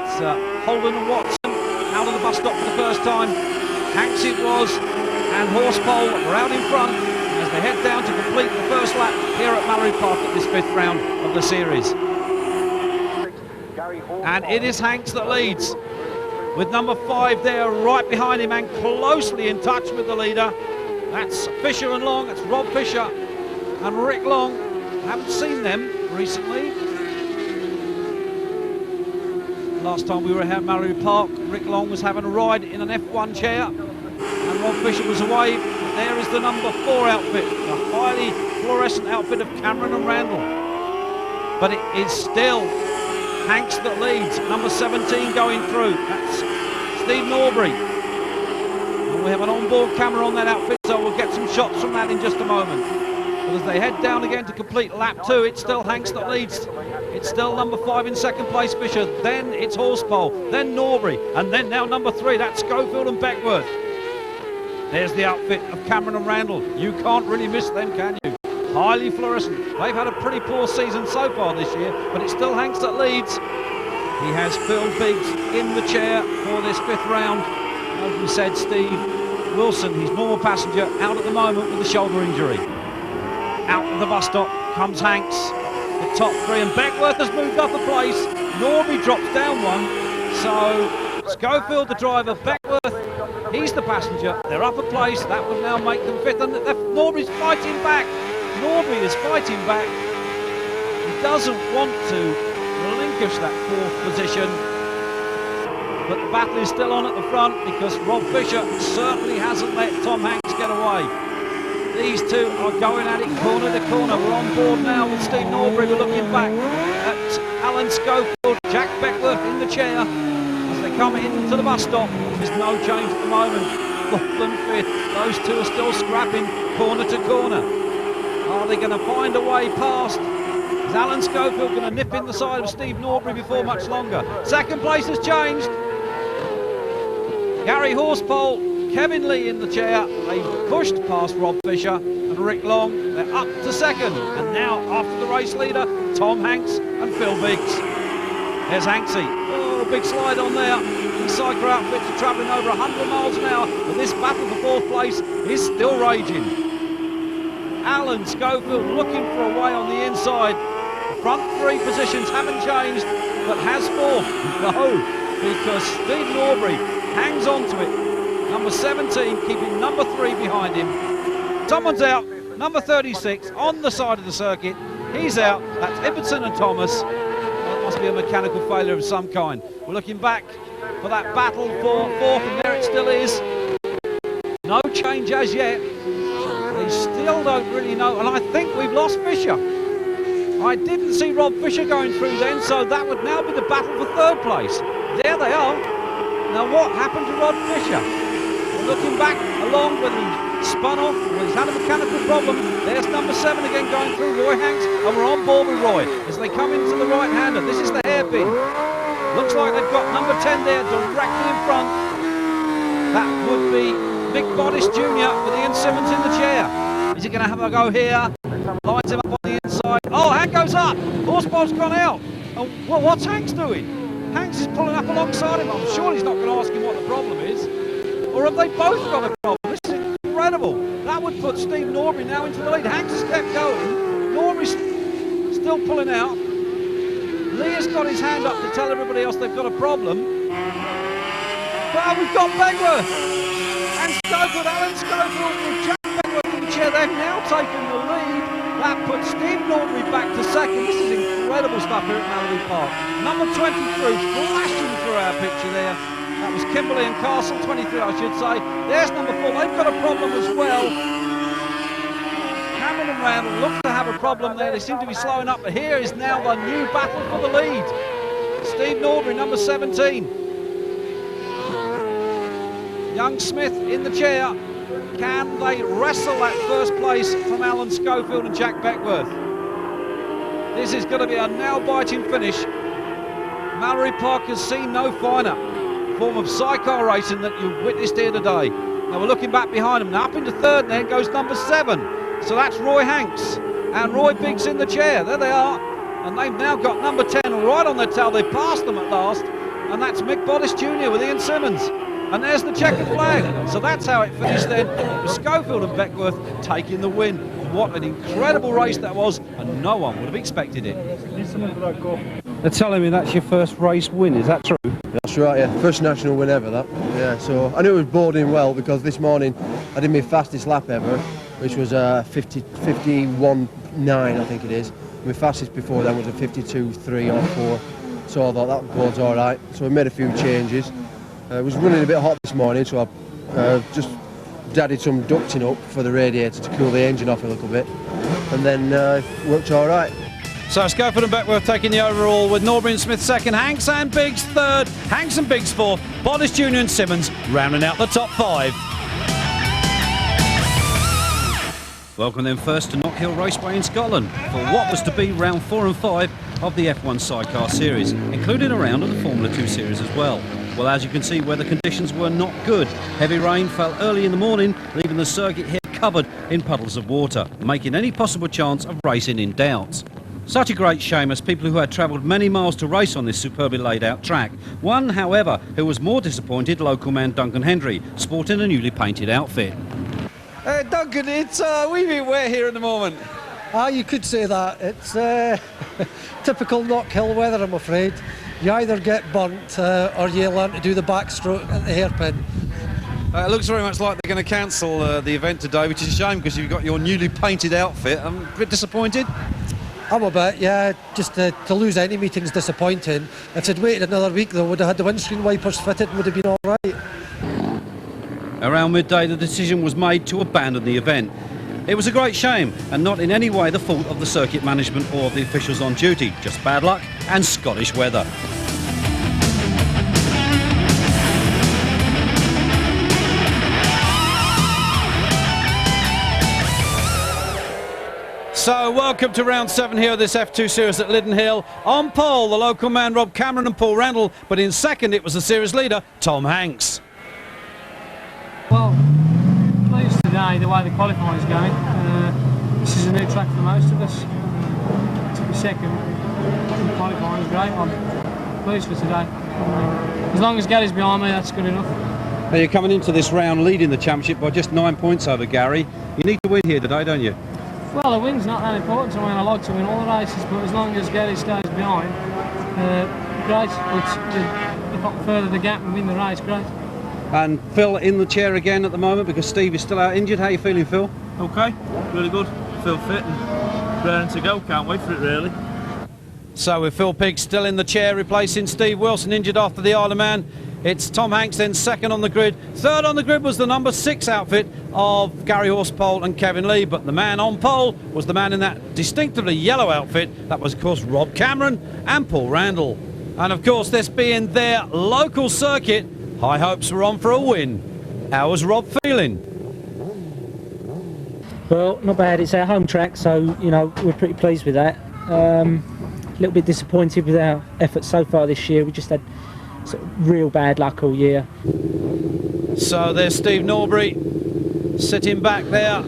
It's Holden and Watson out of the bus stop for the first time. Hanks it was, and Horsepole were out in front as they head down to complete the first lap here at Mallory Park at this 5th round of the series. And it is Hanks that leads, with number 5 there right behind him and closely in touch with the leader. That's Fisher and Long, that's Rob Fisher and Rick Long. Haven't seen them recently. Last time we were at Mallory Park, Rick Long was having a ride in an F1 chair and Rob Fisher was away. But there is the number 4 outfit, the highly fluorescent outfit of Cameron and Randall. But it is still Hanks that leads, number 17 going through. That's Steve Norbury. And we have an onboard camera on that outfit, so we'll get some shots from that in just a moment. But as they head down again to complete lap 2, it's still Hanks that leads. It's still number 5 in second place, Fisher. Then it's Horsepole, then Norbury, and then now number 3, that's Schofield and Beckworth. There's the outfit of Cameron and Randall. You can't really miss them, can you? Highly fluorescent. They've had a pretty poor season so far this year, but it's still Hanks that leads. He has Phil Biggs in the chair for this 5th round. As we said, Steve Wilson, his normal passenger, out at the moment with a shoulder injury. Out of the bus stop comes Hanks, the top 3, and Beckworth has moved up a place. Norby drops down 1, so Schofield the driver, Beckworth, he's the passenger. They're up a place, that would now make them 5th, and Norby's fighting back. Norby is fighting back. He doesn't want to relinquish that 4th position. but the battle is still on at the front because Rob Fisher certainly hasn't let Tom Hanks get away. These two are going at it corner to corner. We're on board now with Steve Norbury. We're looking back at Alan Schofield, Jack Beckworth in the chair as they come into the bus stop. There's no change at the moment. Fourth and fifth, those two are still scrapping corner to corner. Are they going to find a way past? Is Alan Schofield going to nip in the side of Steve Norbury before much longer? Second place has changed. Gary Horsepole, Kevin Lee in the chair. They pushed past Rob Fisher and Rick Long. They're up to second. And now after the race leader, Tom Hanks and Phil Biggs. There's Hanksy. Oh, big slide on there. The sidecar outfits are travelling over 100 miles an hour. But this battle for fourth place is still raging. Alan Schofield looking for a way on the inside. The front three positions haven't changed, but has fourth? No, because Steve Norbury hangs on to it. Number 17 keeping number 3 behind him. Someone's out, number 36 on the side of the circuit. He's out, that's Ibbotson and Thomas. Well, it must be a mechanical failure of some kind. We're looking back for that battle for fourth, and there it still is. No change as yet. They still don't really know, and I think we've lost Fisher. I didn't see Rob Fisher going through then, so that would now be the battle for third place. There they are. Now what happened to Rod Fisher? We're looking back along whether he spun off, or he's had a mechanical problem. There's number 7 again going through, Roy Hanks, and we're on board with Roy as they come into the right-hander. This is the hairpin. Looks like they've got number 10 there directly in front. That would be Mick Boddice Jr. with Ian Simmons in the chair. Is he going to have a go here? Lines him up on the inside. Oh, Hank goes up. Horsepole's gone out. Oh, well, what's Hanks doing? Hanks is pulling up alongside him. I'm sure he's not going to ask him what the problem is. Or have they both got a problem? This is incredible. That would put Steve Norbury now into the lead. Hanks has kept going. Norbury's still pulling out. Lee has got his hand up to tell everybody else they've got a problem. But we've got Beckworth. And Schofield, Alan Schofield with Jack Beckworth in the chair. They've now taken the lead. That puts Steve Norbury back to second. This is incredible stuff here at Mallory Park. Number 23 flashing through our picture there. That was Kimberley and Castle, 23 I should say. There's number 4. They've got a problem as well. Cameron and Randall look to have a problem there. They seem to be slowing up. But here is now the new battle for the lead. Steve Norbury, number 17. Young Smith in the chair. Can they wrestle that first place from Alan Schofield and Jack Beckworth? This is going to be a nail-biting finish. Mallory Park has seen no finer form of sidecar racing that you've witnessed here today. Now we're looking back behind them. Now up into third, and there goes number 7. So that's Roy Hanks and Roy Biggs in the chair. There they are. And they've now got number 10 right on their tail. They passed them at last. And that's Mick Boddice Jr. with Ian Simmons. And there's the checkered flag. So that's how it finished then, with Schofield and Beckworth taking the win. What an incredible race that was, and no one would have expected it. They're telling me that's your first race win, is that true? That's right, yeah. First national win ever, that. Yeah, so I knew it was boarding well because this morning I did my fastest lap ever, which was 51.9, I think it is. My fastest before then was a 52.3 or 4. So I thought that board's all right. So we made a few changes. It was running a bit hot this morning, so I just added some ducting up for the radiator to cool the engine off a little bit, and then worked all right. So Schofield and Beckworth taking the overall, with Norbury and Smith second, Hanks and Biggs third, Hanks and Biggs fourth, Boddice Jr. and Simmons rounding out the top 5. Welcome then first to Knockhill Raceway in Scotland for what was to be round 4 and 5 of the F1 Sidecar Series, including a round of the Formula 2 Series as well. Well, as you can see, weather conditions were not good. Heavy rain fell early in the morning, leaving the circuit here covered in puddles of water, making any possible chance of racing in doubt. Such a great shame, as people who had travelled many miles to race on this superbly laid out track. One, however, who was more disappointed, local man Duncan Hendry, sporting a newly painted outfit. Duncan, it's a wee bit wet here at the moment. You could say that. It's typical Knockhill weather, I'm afraid. You either get burnt or you learn to do the backstroke at the hairpin. It looks very much like they're going to cancel the event today, which is a shame because you've got your newly painted outfit. I'm a bit disappointed. I'm a bit, yeah. Just to lose any meeting's disappointing. If they'd waited another week, though, would have had the windscreen wipers fitted and would have been all right. Around midday, the decision was made to abandon the event. It was a great shame, and not in any way the fault of the circuit management or the officials on duty, just bad luck and Scottish weather. So welcome to round 7 here of this F2 series at Liddon Hill. On pole, the local man Rob Cameron and Paul Randall, but in second it was the series leader, Tom Hanks. Well, pleased today the way the qualifying is going. This is a new track for most of us. Took me second. The qualifying is great. I'm pleased for today. As long as Gary's behind me, that's good enough. Now you're coming into this round leading the championship by just 9 points over Gary. You need to win here today, don't you? Well, the win's not that important to me. I like to win all the races, but as long as Gary stays behind, great. If I can further the gap and win the race, great. And Phil in the chair again at the moment because Steve is still out injured. How are you feeling, Phil? Okay, really good. Feel fit and raring to go. Can't wait for it, really. So with Phil Pigg still in the chair replacing Steve Wilson, injured after the Isle of Man, it's Tom Hanks then second on the grid. Third on the grid was the number 6 outfit of Gary Horsepole and Kevin Lee, but the man on pole was the man in that distinctively yellow outfit. That was, of course, Rob Cameron and Paul Randall. And, of course, this being their local circuit, high hopes were on for a win. How was Rob feeling? Well, not bad. It's our home track, so, you know, we're pretty pleased with that. A little bit disappointed with our efforts so far this year. We just had sort of real bad luck all year. So there's Steve Norbury sitting back there,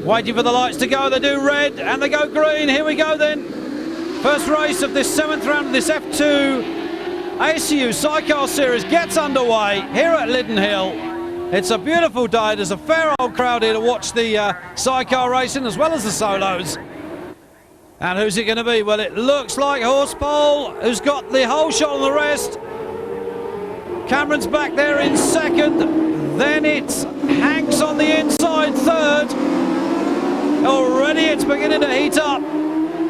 waiting for the lights to go. They do red and they go green. Here we go then. First race of this 7th round of this F2 ACU Sidecar Series gets underway here at Liddon Hill. It's a beautiful day. There's a fair old crowd here to watch the sidecar racing as well as the solos. And who's it going to be? Well, it looks like Horsepole, who's got the whole shot on the rest. Cameron's back there in second. Then it's Hanks on the inside third. Already it's beginning to heat up.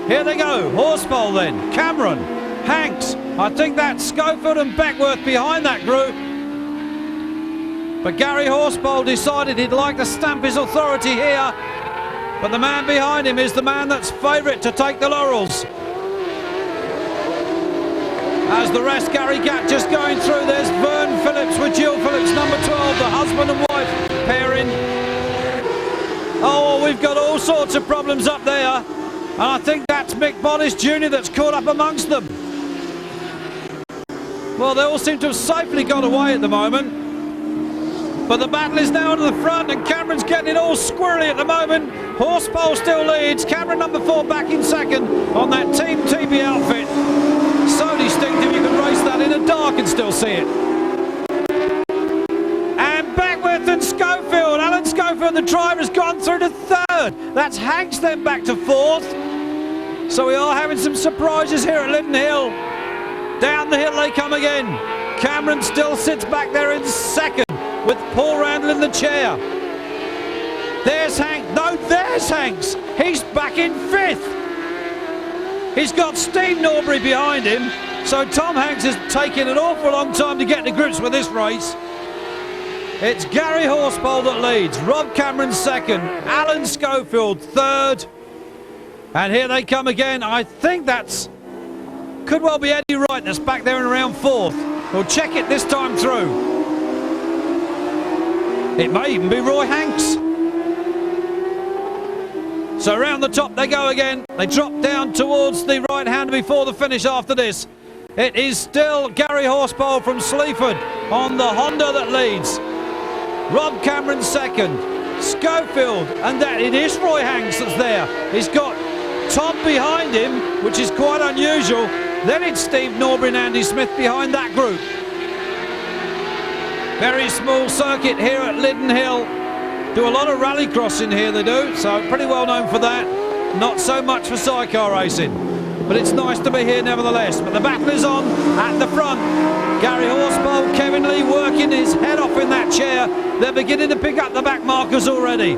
Here they go. Horsepole then. Cameron, Hanks. I think that's Schofield and Beckworth behind that group. But Gary Horsepole decided he'd like to stamp his authority here. But the man behind him is the man that's favourite to take the laurels. As the rest, Gary Gatt just going through. There's Vern Phillips with Jill Phillips, number 12, the husband and wife pairing. Oh, we've got all sorts of problems up there. And I think that's Mick Boddice Jr. that's caught up amongst them. Well, they all seem to have safely got away at the moment. But the battle is now to the front and Cameron's getting it all squirrely at the moment. Horsepole still leads. Cameron number 4 back in second on that Team TV outfit. So distinctive you can race that in the dark and still see it. And Beckworth and Schofield. Alan Schofield, the driver, has gone through to third. That's Hanks then back to 4th. So we are having some surprises here at Liddon Hill. Down the hill they come again. Cameron still sits back there in second with Paul Randall in the chair. There's Hanks. No, there's Hanks. He's back in 5th. He's got Steve Norbury behind him, so Tom Hanks has taken an awful long time to get to grips with this race. It's Gary Horsepole that leads, Rob Cameron second, Alan Schofield third, and here they come again. I think that's could well be Eddie Wright that's back there in around 4th. We'll check it this time through. It may even be Roy Hanks. So round the top they go again. They drop down towards the right hand before the finish after this. It is still Gary Horsepole from Sleaford on the Honda that leads. Rob Cameron second. Schofield, and that it is Roy Hanks that's there. He's got Tom behind him, which is quite unusual. Then it's Steve Norbury and Andy Smith behind that group. Very small circuit here at Liddon Hill. Do a lot of rallycross in here, they do, so pretty well known for that. Not so much for sidecar racing, but it's nice to be here nevertheless. But the battle is on at the front. Gary Horsepole, Kevin Lee working his head off in that chair. They're beginning to pick up the back markers already.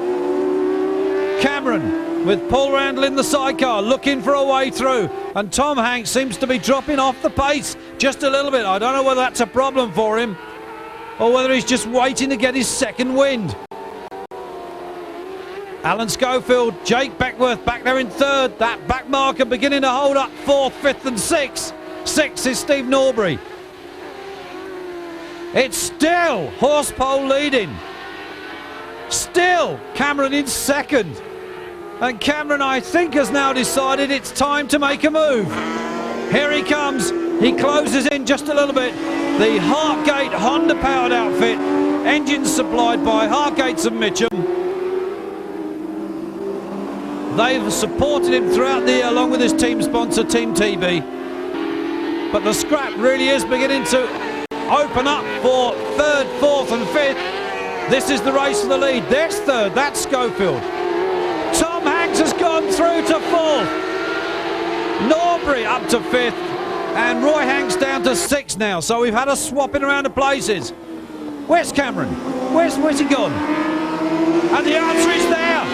Cameron with Paul Randall in the sidecar looking for a way through, and Tom Hanks seems to be dropping off the pace just a little bit. I don't know whether that's a problem for him or whether he's just waiting to get his second wind. Alan Schofield, Jake Beckworth back there in third. That back marker beginning to hold up fourth, fifth and sixth. Sixth is Steve Norbury. It's still Horsepole leading. Still Cameron in second. And Cameron, I think, has now decided it's time to make a move. Here he comes. He closes in just a little bit. The Hartgate Honda-powered outfit. Engines supplied by Hartgates and Mitcham. They've supported him throughout the year, along with his team sponsor, Team TB. But the scrap really is beginning to open up for third, fourth and fifth. This is the race for the lead. There's third, that's Schofield. Tom Hanks has gone through to fourth. Norbury up to fifth. And Roy Hanks down to sixth now. So we've had a swapping around the places. Where's Cameron? Where's he gone? And the answer is there.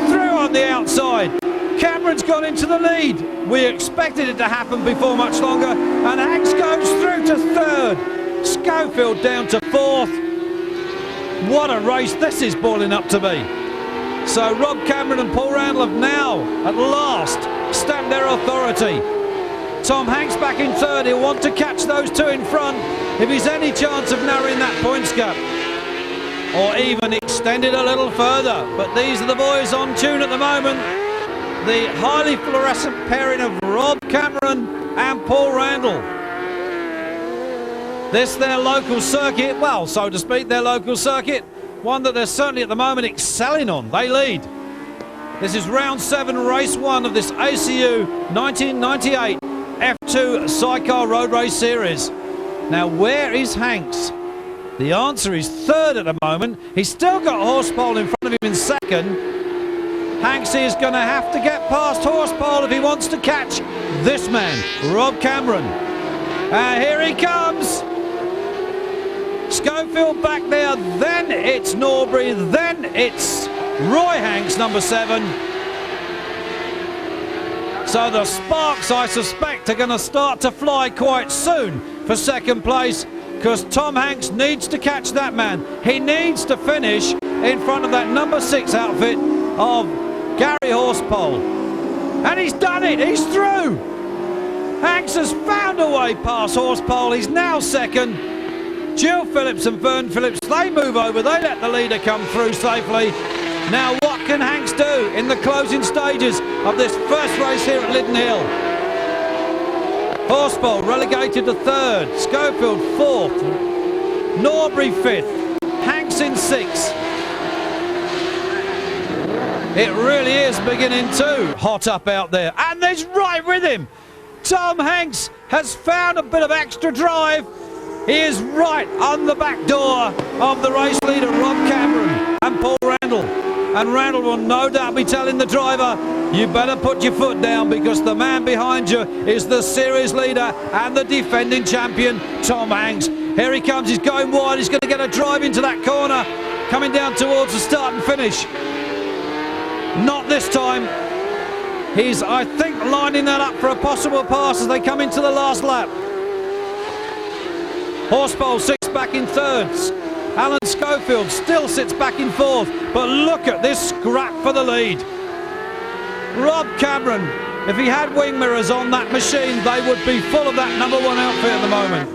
Through on the outside. Cameron's gone into the lead. We expected it to happen before much longer. And Hanks goes through to third. Schofield down to fourth. What a race this is boiling up to be. So Rob Cameron and Paul Randall have now, at last, stamped their authority. Tom Hanks back in third. He'll want to catch those two in front if he's any chance of narrowing that points gap, or even extend it a little further. But these are the boys on tune at the moment. The highly fluorescent pairing of Rob Cameron and Paul Randall. This their local circuit, well, so to speak, their local circuit, one that they're certainly at the moment excelling on. They lead. This is round 7, race 1 of this ACU 1998 F2 Sidecar Road Race Series. Now, where is Hanks? The answer is third at the moment. He's still got Horsepole in front of him in second. Hanks is going to have to get past Horsepole if he wants to catch this man, Rob Cameron. And here he comes. Schofield back there, then it's Norbury, then it's Roy Hanks, number 7. So the sparks, I suspect, are going to start to fly quite soon for second place, because Tom Hanks needs to catch that man. He needs to finish in front of that number 6 outfit of Gary Horsepole. And he's done it, he's through. Hanks has found a way past Horsepole, he's now second. Jill Phillips and Vern Phillips, they move over, they let the leader come through safely. Now what can Hanks do in the closing stages of this first race here at Liddon Hill? Horsepole relegated to third, Schofield fourth, Norbury fifth, Hanks in sixth. It really is beginning to hot up out there, and he's right with him. Tom Hanks has found a bit of extra drive. He is right on the back door of the race leader, Rob Cameron and Paul Randall. And Randall will no doubt be telling the driver, you better put your foot down, because the man behind you is the series leader and the defending champion, Tom Hanks. Here he comes, he's going wide, he's going to get a drive into that corner, coming down towards the start and finish. Not this time. He's, I think, lining that up for a possible pass as they come into the last lap. Horsepole sits back in third. Alan Schofield still sits back in fourth. But look at this scrap for the lead. Rob Cameron, if he had wing mirrors on that machine, they would be full of that number 1 outfit at the moment.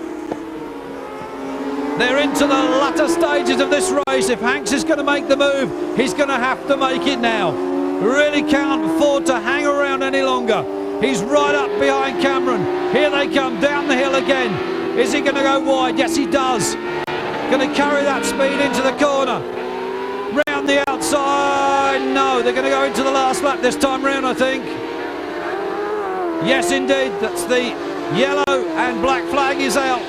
They're into the latter stages of this race. If Hanks is going to make the move, he's going to have to make it now. Really can't afford to hang around any longer. He's right up behind Cameron. Here they come down the hill again. Is he going to go wide? Yes, he does. Going to carry that speed into the corner. Round the outside. No, they're going to go into the last lap this time round, I think. Yes, indeed. That's the yellow and black flag is out.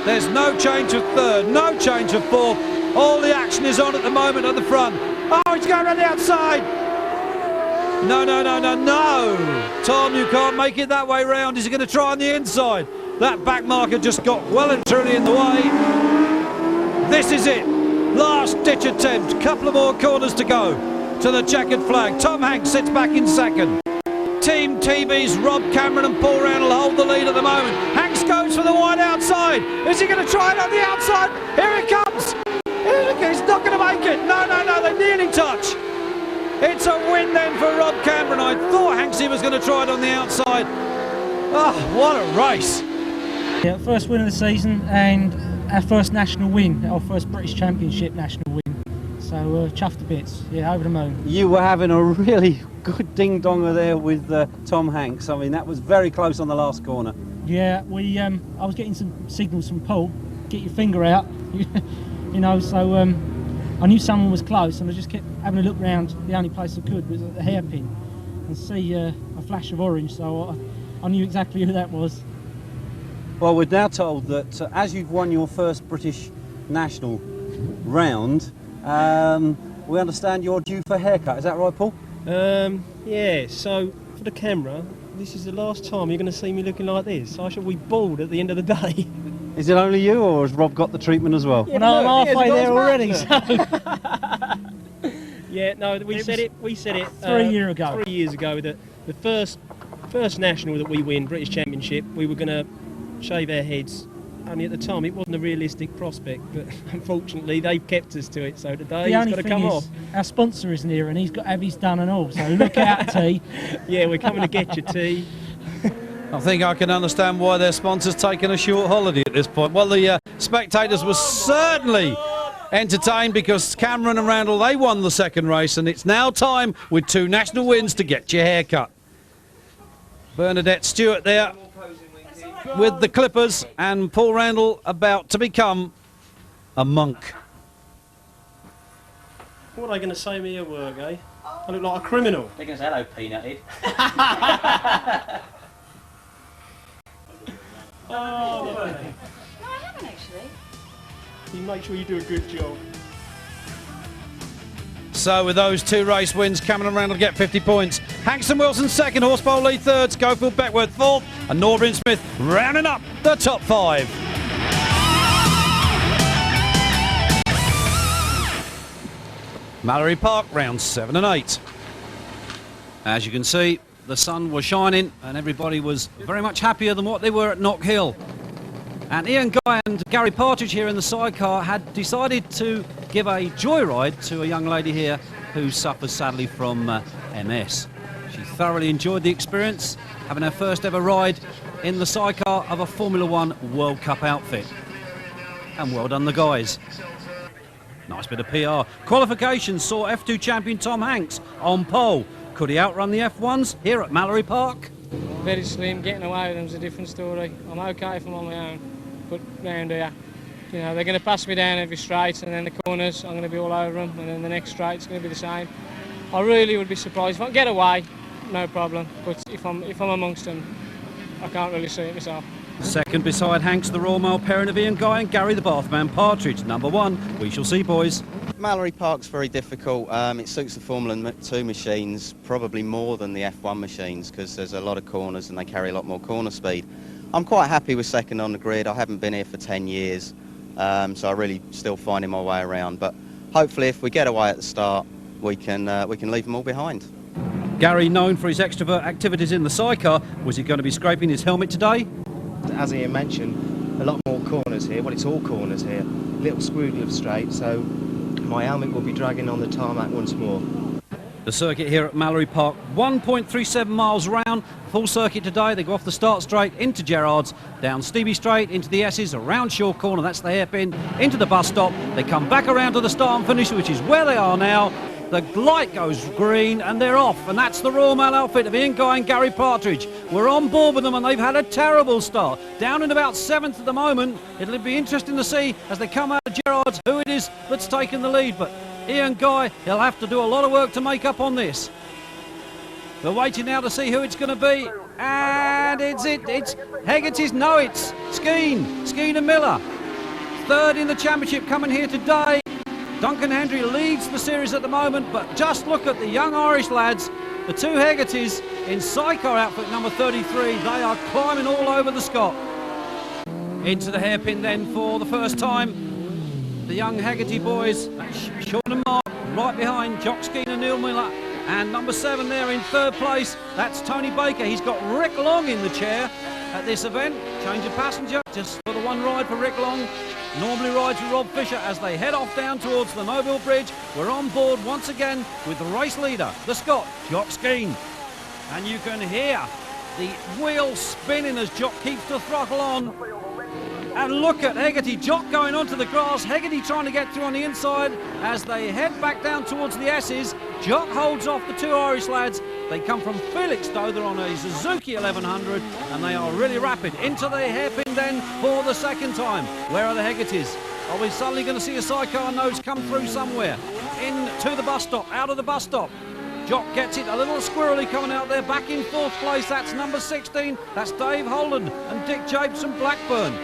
There's no change of third, no change of fourth. All the action is on at the moment at the front. Oh, he's going around the outside. No, no, no, no, no. Tom, you can't make it that way round. Is he going to try on the inside? That back marker just got well and truly in the way. This is it. Last ditch attempt. Couple of more corners to go. to the checkered flag. Tom Hanks sits back in second. Team TB's Rob Cameron and Paul Randall hold the lead at the moment. Hanks goes for the wide outside. Is he going to try it on the outside? Here it comes. He's not going to make it. No, they nearly touch. It's a win then for Rob Cameron. I thought Hanksy was going to try it on the outside. Oh, what a race. Yeah, first win of the season and our first national win, our first British Championship national win. So chuffed to bits, yeah, over the moon. You were having a really good ding-donger there with Tom Hanks. I mean, that was very close on the last corner. Yeah, I was getting some signals from Paul, get your finger out, you know, so I knew someone was close and I just kept having a look round. The only place I could was at the hairpin and see a flash of orange, so I knew exactly who that was. Well, we're now told that as you've won your first British national round, we understand you're due for a haircut. Is that right, Paul? Yeah, so for the camera, this is the last time you're going to see me looking like this. I shall be bald at the end of the day. Is it only you, or has Rob got the treatment as well? Yeah, no, I'm halfway there already. So. Yeah, no, we said it 3 years ago. 3 years ago that the first national that we win, British Championship, we were going to shave our heads. Only at the time it wasn't a realistic prospect, but unfortunately they've kept us to it, so today it's got to come off. Our sponsor isn't here and he's got to have his done and all, so look out, T. Yeah, we're coming to get you, T. I think I can understand why their sponsor's taking a short holiday at this point. Well, the spectators were certainly entertained because Cameron and Randall, they won the second race, and it's now time with 2 national wins to get your hair cut. Bernadette Stewart there with the clippers, and Paul Randall about to become a monk. What are they going to say me at work, eh? I look like a criminal. They're going to say hello, peanut head. Oh, no. No, I haven't actually. You make sure you do a good job. So with those 2 race wins, Cameron and Randall get 50 points. Hanks and Wilson second, Horsebowl Lee third, Schofield Beckworth fourth, and Norbury and Smith rounding up the top 5. Mallory Park, rounds 7 and 8. As you can see, the sun was shining and everybody was very much happier than what they were at Knock Hill. And Ian Guy and Gary Partridge here in the sidecar had decided to give a joyride to a young lady here who suffers sadly from MS. She thoroughly enjoyed the experience, having her first ever ride in the sidecar of a Formula 1 World Cup outfit. And well done the guys. Nice bit of PR. Qualifications saw F2 champion Tom Hanks on pole. Could he outrun the F1s here at Mallory Park? Very slim, getting away with them's a different story. I'm okay if I'm on my own, but round here, you know, they're going to pass me down every straight, and then the corners, I'm going to be all over them, and then the next straight's going to be the same. I really would be surprised. If I can get away, no problem, but if I'm amongst them, I can't really see it myself. Second beside Hanks, the Royal Mail pairing of Ian Guy and Gary the Bathman Partridge. Number 1, we shall see, boys. Mallory Park's very difficult. It suits the Formula 2 machines probably more than the F1 machines because there's a lot of corners and they carry a lot more corner speed. I'm quite happy with second on the grid. I haven't been here for 10 years, so I'm really still finding my way around. But hopefully if we get away at the start, we can leave them all behind. Gary, known for his extrovert activities in the sidecar, was he going to be scraping his helmet today? As Ian mentioned, a lot more corners here. Well, it's all corners here. Little squiggly of straight, so my helmet will be dragging on the tarmac once more. The circuit here at Mallory Park, 1.37 miles round. Full circuit today. They go off the start straight into Gerrards, down Stevie Straight, into the S's, around Shaw Corner, that's the hairpin, into the bus stop. They come back around to the start and finish, which is where they are now. The light goes green and they're off, and that's the Royal Mail outfit of Ian Guy and Gary Partridge. We're on board with them and they've had a terrible start. Down in about 7th at the moment. It'll be interesting to see as they come out of Gerrards who it is that's taken the lead, but Ian Guy, he'll have to do a lot of work to make up on this. We're waiting now to see who it's going to be, and it's Hegarty's, no, it's Skeen and Miller. Third in the championship coming here today. Duncan Hendry leads the series at the moment, but just look at the young Irish lads, the 2 Hegartys in sidecar outfit number 33. They are climbing all over the Scot. Into the hairpin then for the first time. The young Hegarty boys, Sean and Mark, right behind Jock Skeen and Neil Miller. And number 7 there in third place, that's Tony Baker. He's got Rick Long in the chair at this event. Change of passenger, just for the one ride for Rick Long. Normally rides with Rob Fisher as they head off down towards the Mobile Bridge. We're on board once again with the race leader, the Scot, Jock Skeen. And you can hear the wheel spinning as Jock keeps the throttle on. And look at Hegarty, Jock going onto the grass, Hegarty trying to get through on the inside as they head back down towards the S's. Jock holds off the 2 Irish lads. They come from Felixstowe, they're on a Suzuki 1100 and they are really rapid. Into the hairpin then for the second time. Where are the Hegartys? Are we suddenly going to see a sidecar nose come through somewhere? Into the bus stop, out of the bus stop. Jock gets it, a little squirrely coming out there, back in 4th place, that's number 16, that's Dave Holland and Dick Japes from Blackburn.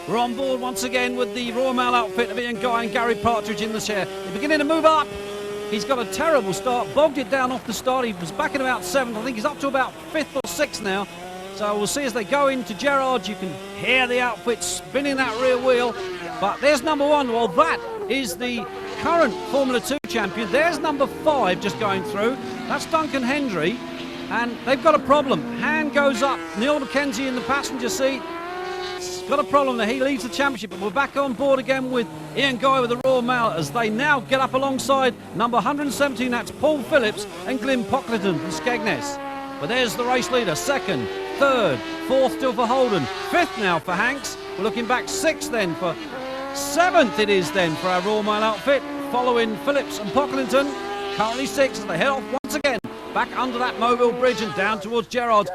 We're on board once again with the Royal Mail outfit of Ian Guy and Gary Partridge in the chair. They're beginning to move up. He's got a terrible start, bogged it down off the start. He was back in about 7th, I think he's up to about 5th or 6th now. So we'll see as they go into Gerrard's, you can hear the outfit spinning that rear wheel. But there's number 1, well that is the current Formula 2 champion. There's number 5 just going through. That's Duncan Hendry, and they've got a problem. Hand goes up, Neil McKenzie in the passenger seat. Got a problem there, he leads the championship, but we're back on board again with Ian Guy with the Royal Mail as they now get up alongside number 117, that's Paul Phillips and Glyn Pocklington from Skegness. But there's the race leader, 2nd, 3rd, 4th still for Holden, 5th now for Hanks. We're looking back 6th then for 7th it is then for our Royal Mail outfit, following Phillips and Pocklington. Currently 6th as they head off once again back under that Mobile Bridge and down towards Gerrard's.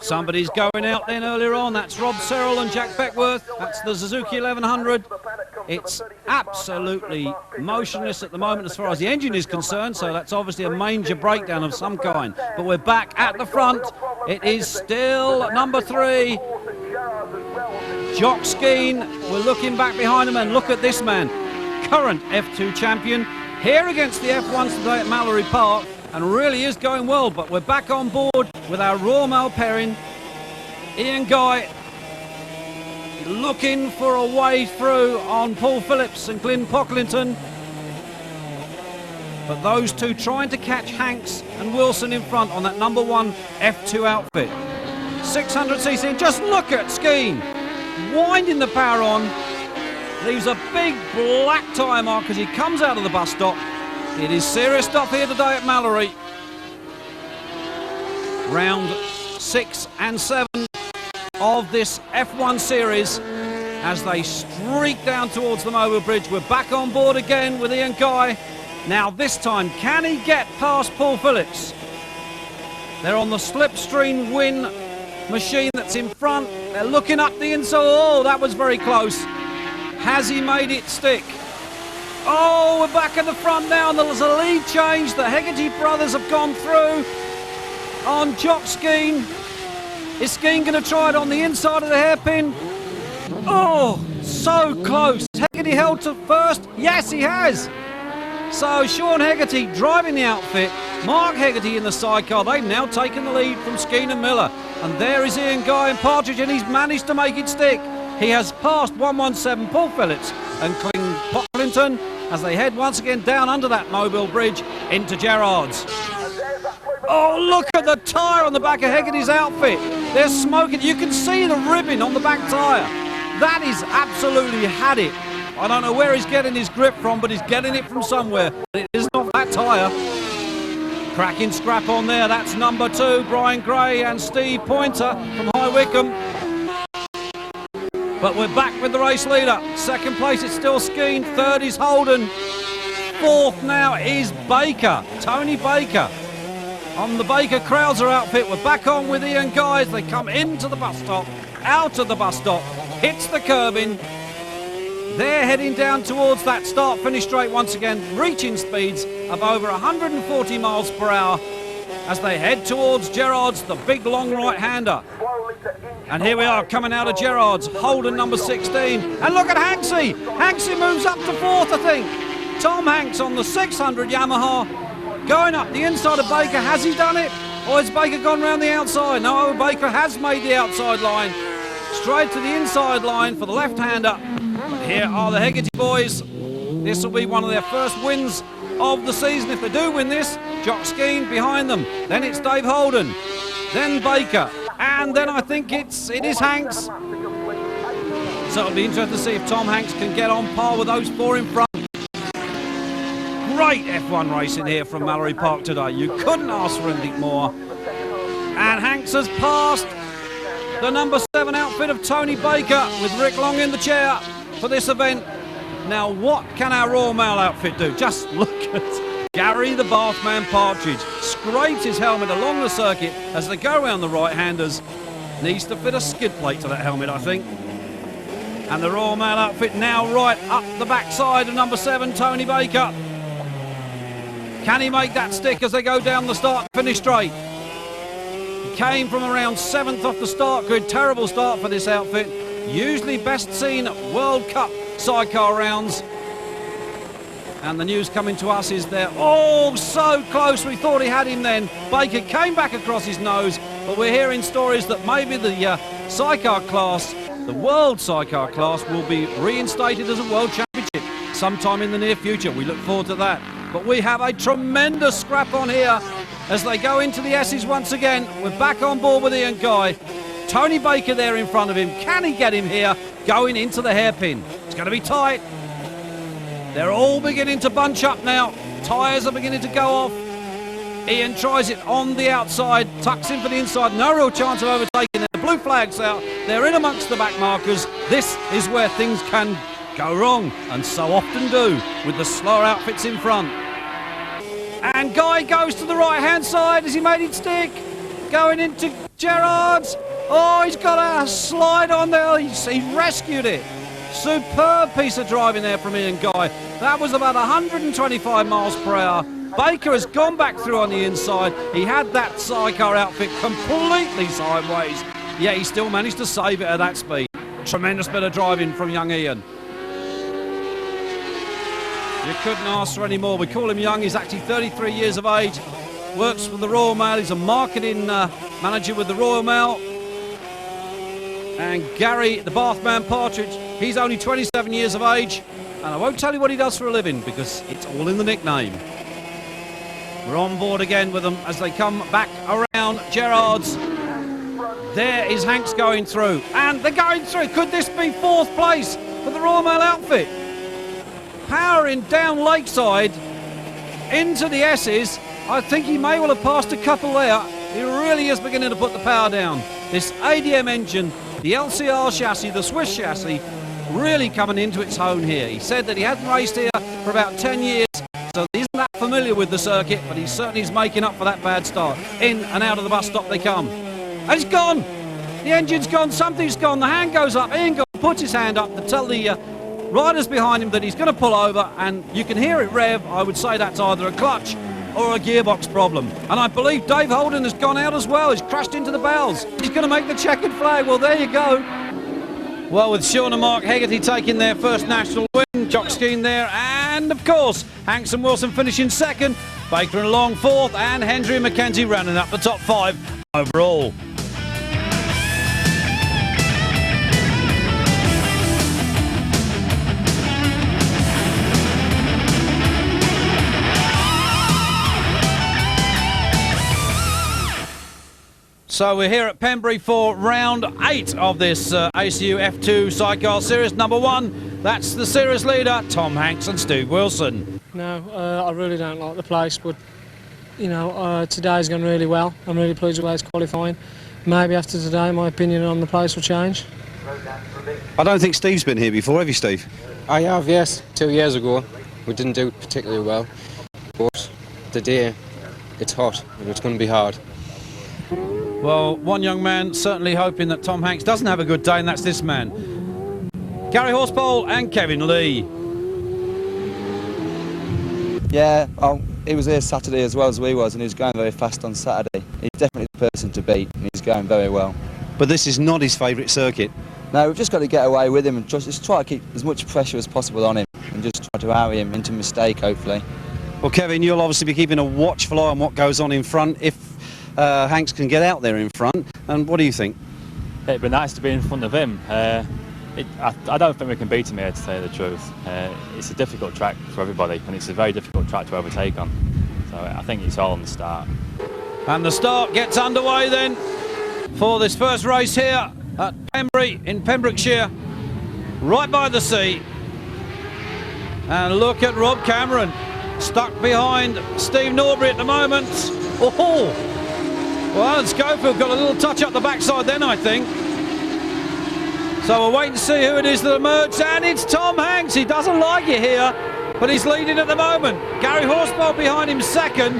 Somebody's going out then earlier on, that's Rob Serrell and Jack Beckworth, that's the Suzuki 1100. It's absolutely motionless at the moment as far as the engine is concerned, so that's obviously a major breakdown of some kind. But we're back at the front, it is still number 3, Jock Skeen. We're looking back behind him and look at this man, current F2 champion, here against the F1s today at Mallory Park, and really is going well. But we're back on board with our Royal Mail pairing. Ian Guy looking for a way through on Paul Phillips and Glyn Pocklington. But those two trying to catch Hanks and Wilson in front on that number 1 F2 outfit. 600cc, and just look at Skeen winding the power on. Leaves a big black tyre mark as he comes out of the bus stop. It is serious stuff here today at Mallory. Round 6 and 7 of this F1 series as they streak down towards the Mobile Bridge. We're back on board again with Ian Guy. Now this time, can he get past Paul Phillips? They're on the Slipstream Win machine that's in front. They're looking up the inside. Oh, that was very close. Has he made it stick? Oh, we're back at the front now, and there's a lead change. The Hegarty brothers have gone through on Jock Skeen. Is Skeen going to try it on the inside of the hairpin? Oh, so close. Hegarty held to first. Yes, he has. So Sean Hegarty driving the outfit. Mark Hegarty in the sidecar. They've now taken the lead from Skeen and Miller. And there is Ian Guy and Partridge, and he's managed to make it stick. He has passed 117 Paul Phillips and Glyn Pocklington as they head once again down under that Mobile Bridge into Gerrard's. Oh, look at the tyre on the back of Hegarty's outfit. They're smoking. You can see the ribbon on the back tyre. That is absolutely had it. I don't know where he's getting his grip from, but he's getting it from somewhere. It isn't off that tyre. Cracking scrap on there. That's number 2, Brian Gray and Steve Pointer from High Wycombe. But we're back with the race leader. 2nd place, it's still Skeen. 3rd is Holden. 4th now is Baker, Tony Baker. On the Baker Krauser outfit, we're back on with Ian Guy as they come into the bus stop, out of the bus stop, hits the curbing. They're heading down towards that start-finish straight once again, reaching speeds of over 140 miles per hour as they head towards Gerrard's, the big long right-hander. And here we are coming out of Gerrard's, Holden number 16. And look at Hanksy. Hanksy moves up to 4th, I think. Tom Hanks on the 600 Yamaha, going up the inside of Baker. Has he done it? Or has Baker gone round the outside? No, Baker has made the outside line. Straight to the inside line for the left-hander. But here are the Hegarty boys. This will be one of their first wins of the season if they do win this. Jock Skeen behind them. Then it's Dave Holden. Then Baker. And then I think it is Hanks. So it'll be interesting to see if Tom Hanks can get on par with those four in front. Great F1 racing here from Mallory Park today. You couldn't ask for anything more. And Hanks has passed the number 7 outfit of Tony Baker with Rick Long in the chair for this event. Now what can our Royal Mail outfit do? Just look at Gary the Bathman Partridge. Scrapes his helmet along the circuit as they go around the right-handers. Needs to fit a skid plate to that helmet, I think. And the Royal Mail outfit now right up the backside of number 7, Tony Baker. Can he make that stick as they go down the start and finish straight? He came from around 7th off the start grid. Terrible start for this outfit. Usually best seen at World Cup sidecar rounds. And the news coming to us is they're all so close. We thought he had him then. Baker came back across his nose, but we're hearing stories that maybe the sidecar class, the world sidecar class, will be reinstated as a world championship sometime in the near future. We look forward to that. But we have a tremendous scrap on here as they go into the S's once again. We're back on board with Ian Guy. Tony Baker there in front of him. Can he get him here going into the hairpin? It's going to be tight. They're all beginning to bunch up now. Tyres are beginning to go off. Ian tries it on the outside, tucks in for the inside. No real chance of overtaking there. The blue flag's out. They're in amongst the back markers. This is where things can go wrong, and so often do, with the slower outfits in front. And Guy goes to the right-hand side as he made it stick. Going into Gerrard's. Oh, he's got a slide on there. He's rescued it. Superb piece of driving there from Ian Guy. That was about 125 miles per hour. Baker has gone back through on the inside. He had that sidecar outfit completely sideways. Yeah, he still managed to save it at that speed. Tremendous bit of driving from young Ian. You couldn't ask for any more. We call him young. He's actually 33 years of age. Works for the Royal Mail. He's a marketing manager with the Royal Mail. And Gary, the Bathman Partridge, he's only 27 years of age. And I won't tell you what he does for a living because it's all in the nickname. We're on board again with them as they come back around Gerrard's. There is Hanks going through. And they're going through. Could this be 4th place for the Royal Mail outfit? Powering down Lakeside into the S's. I think he may well have passed a couple there. He really is beginning to put the power down. This ADM engine, the LCR chassis, the Swiss chassis, really coming into its own here. He said that he hadn't raced here for about 10 years, so he isn't that familiar with the circuit, but he certainly is making up for that bad start. In and out of the bus stop they come. And it's gone! The engine's gone, something's gone, the hand goes up, Ian puts his hand up to tell the riders behind him that he's going to pull over, and you can hear it rev. I would say that's either a clutch or a gearbox problem. And I believe Dave Holden has gone out as well. He's crashed into the bowels. He's going to make the checkered flag. Well, there you go. Well, with Sean and Mark Hegarty taking their first national win, Jock Skeen there, and of course, Hanks and Wilson finishing 2nd, Baker and Long 4th, and Hendry and McKenzie rounding up the top 5 overall. So we're here at Pembury for round 8 of this ACU F2 Sidecar Series. Number 1, that's the series leader, Tom Hanks and Steve Wilson. No, I really don't like the place, but, you know, today's gone really well. I'm really pleased with how it's qualifying. Maybe after today, my opinion on the place will change. I don't think Steve's been here before, have you, Steve? I have, yes. 2 years ago. We didn't do particularly well. But today, it's hot and it's going to be hard. Well, one young man certainly hoping that Tom Hanks doesn't have a good day, and that's this man. Gary Horsepole and Kevin Lee. Yeah, he was here Saturday as well as we was, and he was going very fast on Saturday. He's definitely the person to beat, and he's going very well. But this is not his favourite circuit. No, we've just got to get away with him and just try to keep as much pressure as possible on him and just try to harry him into mistake, hopefully. Well, Kevin, you'll obviously be keeping a watchful eye on what goes on in front if Hanks can get out there in front. And what do you think? It'd be nice to be in front of him. I don't think we can beat him here, to tell you the truth. It's a difficult track for everybody, and it's a very difficult track to overtake on. So I think it's all on the start. And the start gets underway then for this first race here at Pembury in Pembrokeshire, right by the sea. And look at Rob Cameron, stuck behind Steve Norbury at the moment. Oh! Well, Alan Schofield got a little touch up the backside then, I think. So we'll wait and see who it is that emerged, and it's Tom Hanks. He doesn't like it here, but he's leading at the moment. Gary Horsfall behind him second.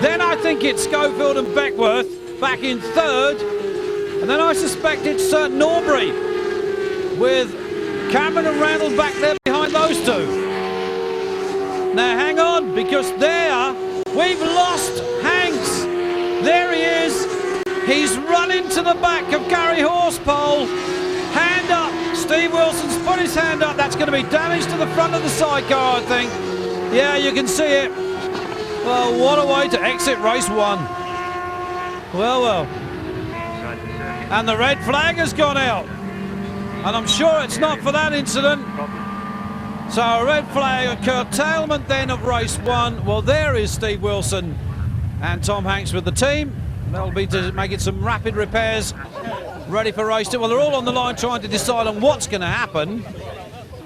Then I think it's Schofield and Beckworth back in third. And then I suspect it's Norbury with Cameron and Randall back there behind those two. Now hang on, because there we've lost Hanks. There he is. He's running to the back of Gary Horsepole. Hand up. Steve Wilson's put his hand up. That's going to be damage to the front of the sidecar, I think. Yeah, you can see it. Well, what a way to exit race one. Well, well. And the red flag has gone out. And I'm sure it's not for that incident. So a red flag, a curtailment then of race one. Well, there is Steve Wilson and Tom Hanks with the team. That'll be to making some rapid repairs, ready for race two. Well, they're all on the line trying to decide on what's going to happen.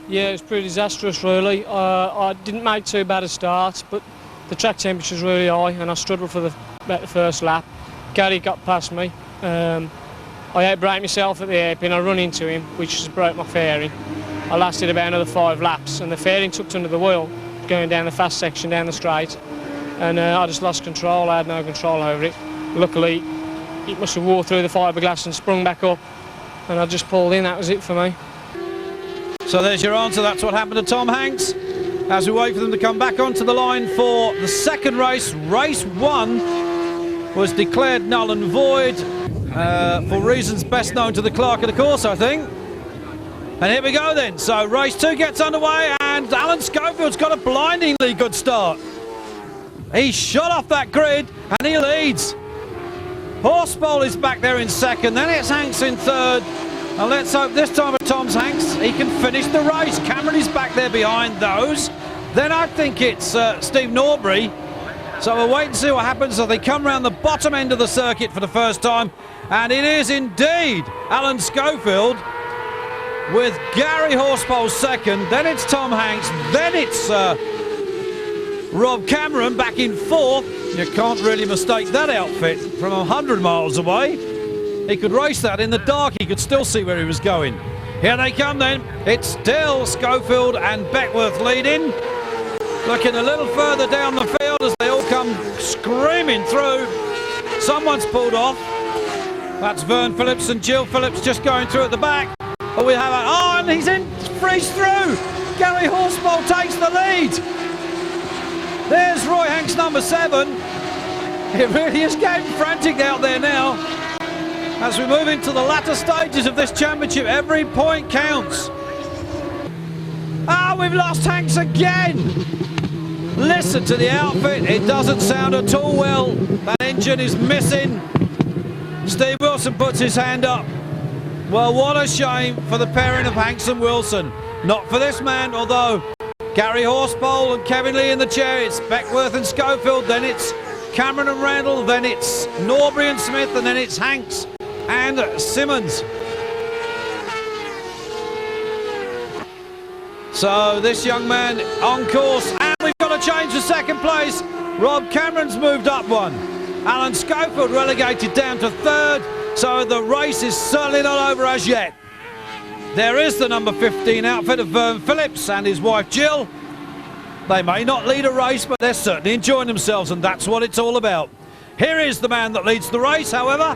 Yeah, it's pretty disastrous, really. I didn't make too bad a start, but the track temperature's really high, and I struggled for about the first lap. Gary got past me. I outbraked myself at the hairpin. I run into him, which has broke my fairing. I lasted about another 5 laps, and the fairing tucked under the wheel, going down the fast section down the straight, and I just lost control. I had no control over it. Luckily, it must have wore through the fiberglass and sprung back up, and I just pulled in. That was it for me. So there's your answer. That's what happened to Tom Hanks. As we wait for them to come back onto the line for the second race, race one was declared null and void for reasons best known to the clerk of the course, I think. And here we go then. So race two gets underway, and Alan Schofield's got a blindingly good start. He shot off that grid and he leads. Horsepole is back there in second, then it's Hanks in third. And let's hope this time at Tom's Hanks he can finish the race. Cameron is back there behind those. Then I think it's Steve Norbury. So we'll wait and see what happens as they come round the bottom end of the circuit for the first time. And it is indeed Alan Schofield with Gary Horsepole second. Then it's Tom Hanks. Then it's Rob Cameron back in fourth. You can't really mistake that outfit from 100 miles away. He could race that in the dark. He could still see where he was going. Here they come then. It's still Schofield and Beckworth leading. Looking a little further down the field as they all come screaming through. Someone's pulled off. That's Vern Phillips and Jill Phillips just going through at the back. But we have and he's in, freeze through. Gary Horsepole takes the lead. There's Roy Hanks, number 7. It really is getting frantic out there now. As we move into the latter stages of this championship, every point counts. We've lost Hanks again. Listen to the outfit, it doesn't sound at all well. That engine is missing. Steve Wilson puts his hand up. Well, what a shame for the pairing of Hanks and Wilson. Not for this man, although Gary Horsepole and Kevin Lee in the chair. It's Beckworth and Schofield, then it's Cameron and Randall, then it's Norbury and Smith, and then it's Hanks and Simmons. So this young man on course, and we've got to change the second place. Rob Cameron's moved up one. Alan Schofield relegated down to third, so the race is certainly not over as yet. There is the number 15 outfit of Vern Phillips and his wife Jill. They may not lead a race, but they're certainly enjoying themselves, and that's what it's all about. Here is the man that leads the race, however.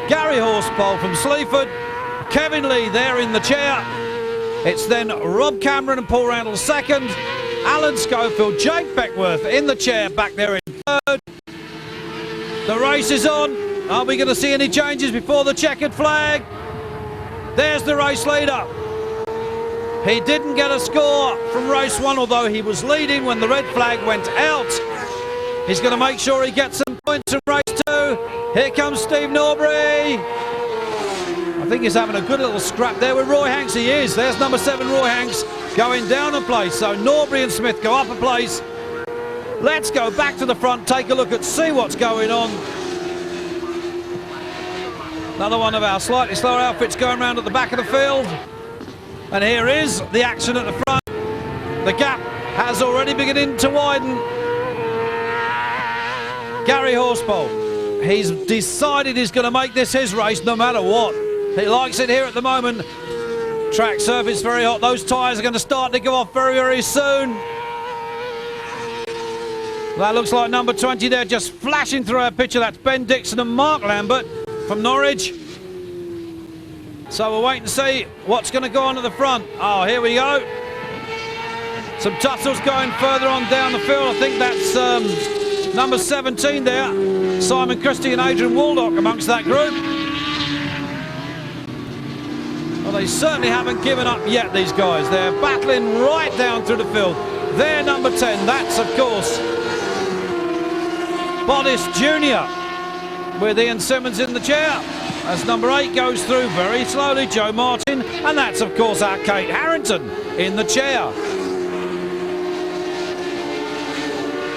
Gary Horsepole from Sleaford. Kevin Lee there in the chair. It's then Rob Cameron and Paul Randall second. Alan Schofield, Jake Beckworth in the chair back there in third. The race is on. Are we going to see any changes before the checkered flag? There's the race leader. He didn't get a score from race one, although he was leading when the red flag went out. He's going to make sure he gets some points from race two. Here comes Steve Norbury. I think he's having a good little scrap there with Roy Hanks. He is. There's number 7, Roy Hanks, going down a place. So Norbury and Smith go up a place. Let's go back to the front, take a look at, see what's going on. Another one of our slightly slower outfits going around at the back of the field. And here is the action at the front. The gap has already beginning to widen. Gary Horspool, he's decided he's going to make this his race no matter what. He likes it here at the moment. Track surface very hot. Those tyres are going to start to go off very, very soon. That looks like number 20 there, just flashing through our picture. That's Ben Dixon and Mark Lambert from Norwich. So we'll wait and see what's going to go on at the front. Oh, here we go. Some tussles going further on down the field. I think that's number 17 there. Simon Christie and Adrian Waldock amongst that group. Well, they certainly haven't given up yet, these guys. They're battling right down through the field. They're number 10. That's, of course, Bodis Jr. with Ian Simmons in the chair. As number 8 goes through very slowly, Joe Martin. And that's, of course, our Kate Harrington in the chair.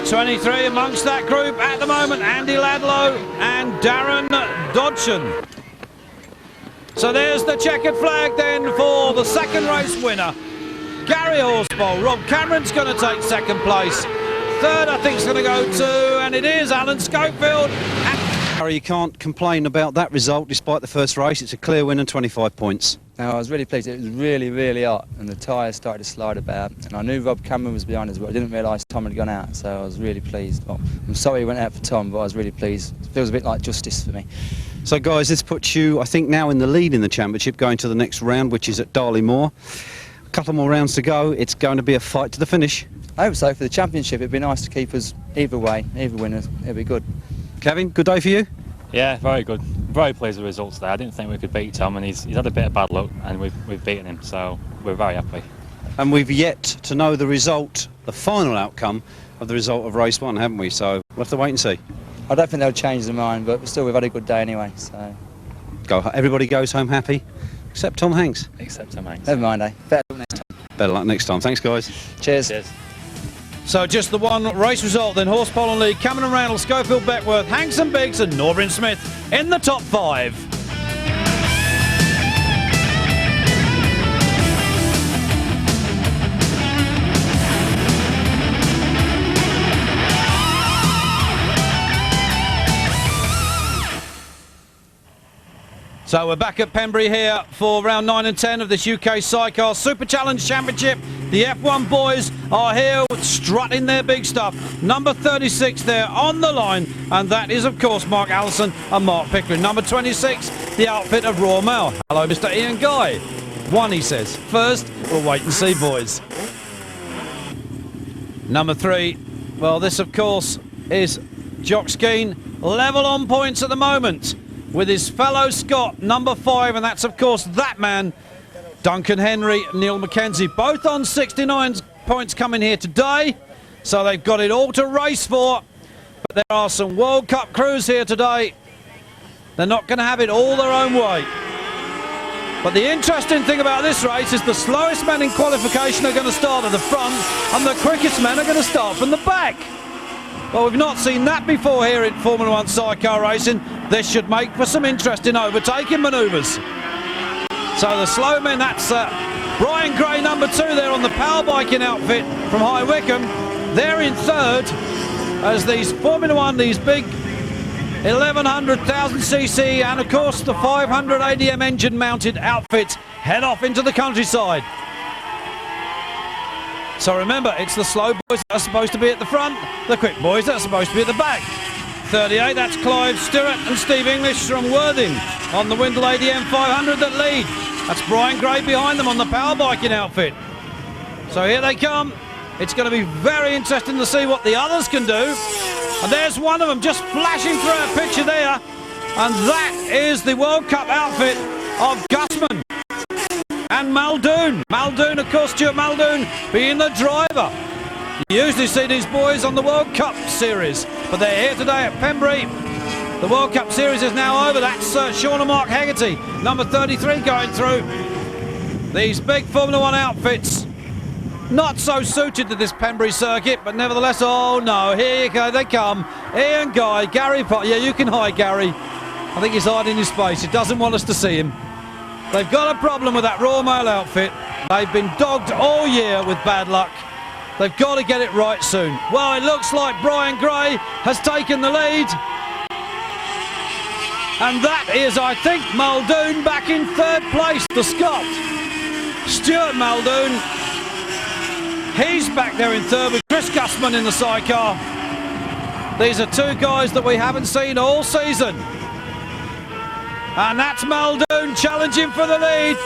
23 amongst that group at the moment, Andy Ladlow and Darren Dodson. So there's the checkered flag then for the second race winner, Gary Horspool. Rob Cameron's going to take second place. Third, I think, is going to go to, and it is Alan Schofield. Harry, you can't complain about that result despite the first race. It's a clear win and 25 points. No, I was really pleased. It was really, really hot and the tyres started to slide about. And I knew Rob Cameron was behind us, but I didn't realise Tom had gone out, so I was really pleased. Well, I'm sorry he went out for Tom, but I was really pleased. It feels a bit like justice for me. So, guys, this puts you, I think, now in the lead in the championship, going to the next round, which is at Darley Moor. A couple more rounds to go. It's going to be a fight to the finish. I hope so. For the championship, it'd be nice to keep us either way, either winner. It'd be good. Kevin, good day for you? Yeah, very good. Very pleased with the results there. I didn't think we could beat Tom, and he's had a bit of bad luck, and we've beaten him, so we're very happy. And we've yet to know the result, the final outcome of the result of race 1, haven't we? So we'll have to wait and see. I don't think they'll change their mind, but still, we've had a good day anyway. So everybody goes home happy, except Tom Hanks. Except Tom Hanks. Never mind, eh? Better luck next time. Better luck next time. Thanks, guys. Cheers. Cheers. So just the one race result then. Horspool and lead, Cameron and Randall, Schofield, Beckworth, Hanks and Biggs and Norbury and Smith in the top 5. So we're back at Pembury here for round 9 and 10 of this UK Sidecar Super Challenge Championship. The F1 boys are here strutting their big stuff. Number 36 there on the line, and that is, of course, Mark Allison and Mark Pickering. Number 26, the outfit of Royal Mail. Hello, Mr. Ian Guy. 1, he says. First, we'll wait and see, boys. Number 3, well, this, of course, is Jock Skeen, level on points at the moment with his fellow Scot, number 5, and that's, of course, that man, Duncan Henry, Neil Mackenzie, both on 69 points coming here today, so they've got it all to race for. But there are some World Cup crews here today. They're not going to have it all their own way. But the interesting thing about this race is the slowest men in qualification are going to start at the front, and the quickest men are going to start from the back. Well, we've not seen that before here in Formula 1 sidecar racing. This should make for some interesting overtaking manoeuvres. So the slow men, that's Brian Gray, number 2 there on the power biking outfit from High Wycombe. They're in third as these Formula 1, these big 1100,000cc and of course the 500 ADM engine mounted outfits head off into the countryside. So remember, it's the slow boys that are supposed to be at the front, the quick boys that are supposed to be at the back. 38, that's Clive Stewart and Steve English from Worthing on the Windle ADM 500 that lead. That's Brian Gray behind them on the power biking outfit. So here they come. It's going to be very interesting to see what the others can do. And there's one of them just flashing through our picture there. And that is the World Cup outfit of Gusman and Muldoon. Muldoon, of course, Stuart Muldoon being the driver. You usually see these boys on the World Cup series, but they're here today at Pembury The World Cup Series is now over. That's Sean and Mark Hegarty, number 33, going through. These big Formula One outfits, not so suited to this Pembury circuit, but nevertheless, oh no, here you go, they come. Ian Guy, Gary Potter, yeah, you can hide, Gary. I think he's hiding his face, he doesn't want us to see him. They've got a problem with that Royal Mail outfit. They've been dogged all year with bad luck. They've got to get it right soon. Well, it looks like Brian Gray has taken the lead. And that is, I think, Muldoon back in third place, the Scot. Stuart Muldoon. He's back there in third with Chris Gussman in the sidecar. These are two guys that we haven't seen all season. And that's Muldoon challenging for the lead.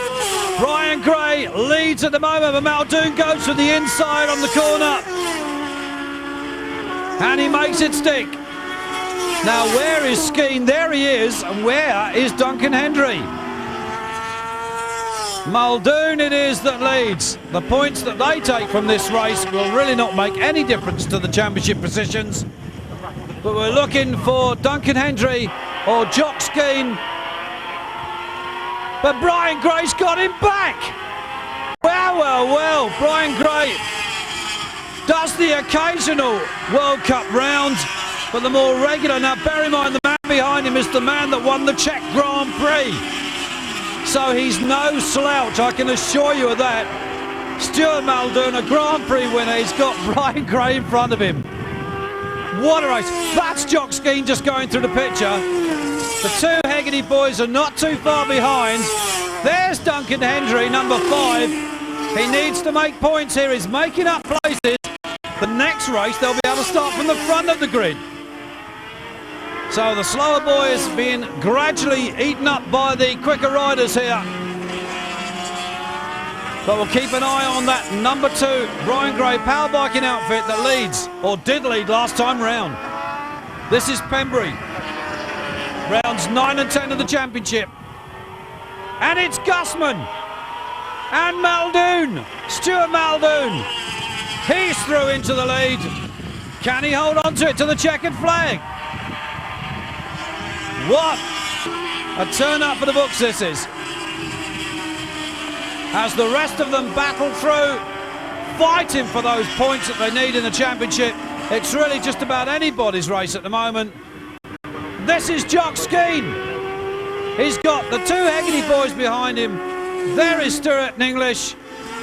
Brian Gray leads at the moment, but Muldoon goes to the inside on the corner. And he makes it stick. Now, where is Skeen? There he is. And where is Duncan Hendry? Muldoon it is that leads. The points that they take from this race will really not make any difference to the championship positions. But we're looking for Duncan Hendry or Jock Skeen. But Brian Gray's got him back. Well, well, well. Brian Gray does the occasional World Cup round, but the more regular. Now, bear in mind, the man behind him is the man that won the Czech Grand Prix. So he's no slouch, I can assure you of that. Stuart Muldoon, a Grand Prix winner. He's got Brian Gray in front of him. What a race. That's Jock Skeen just going through the picture. The two Hegarty boys are not too far behind. There's Duncan Hendry, number 5. He needs to make points here. He's making up places. The next race, they'll be able to start from the front of the grid. So the slower boys being gradually eaten up by the quicker riders here. But we'll keep an eye on that number 2 Brian Gray power biking outfit that leads, or did lead last time round. This is Pembury. Rounds 9 and 10 of the championship. And it's Gussman. And Muldoon. Stuart Muldoon. He's through into the lead. Can he hold on to it to the checkered flag? What a turn up for the books this is. As the rest of them battle through, fighting for those points that they need in the championship. It's really just about anybody's race at the moment. This is Jock Skeen. He's got the two Hegarty boys behind him. There is Stuart English.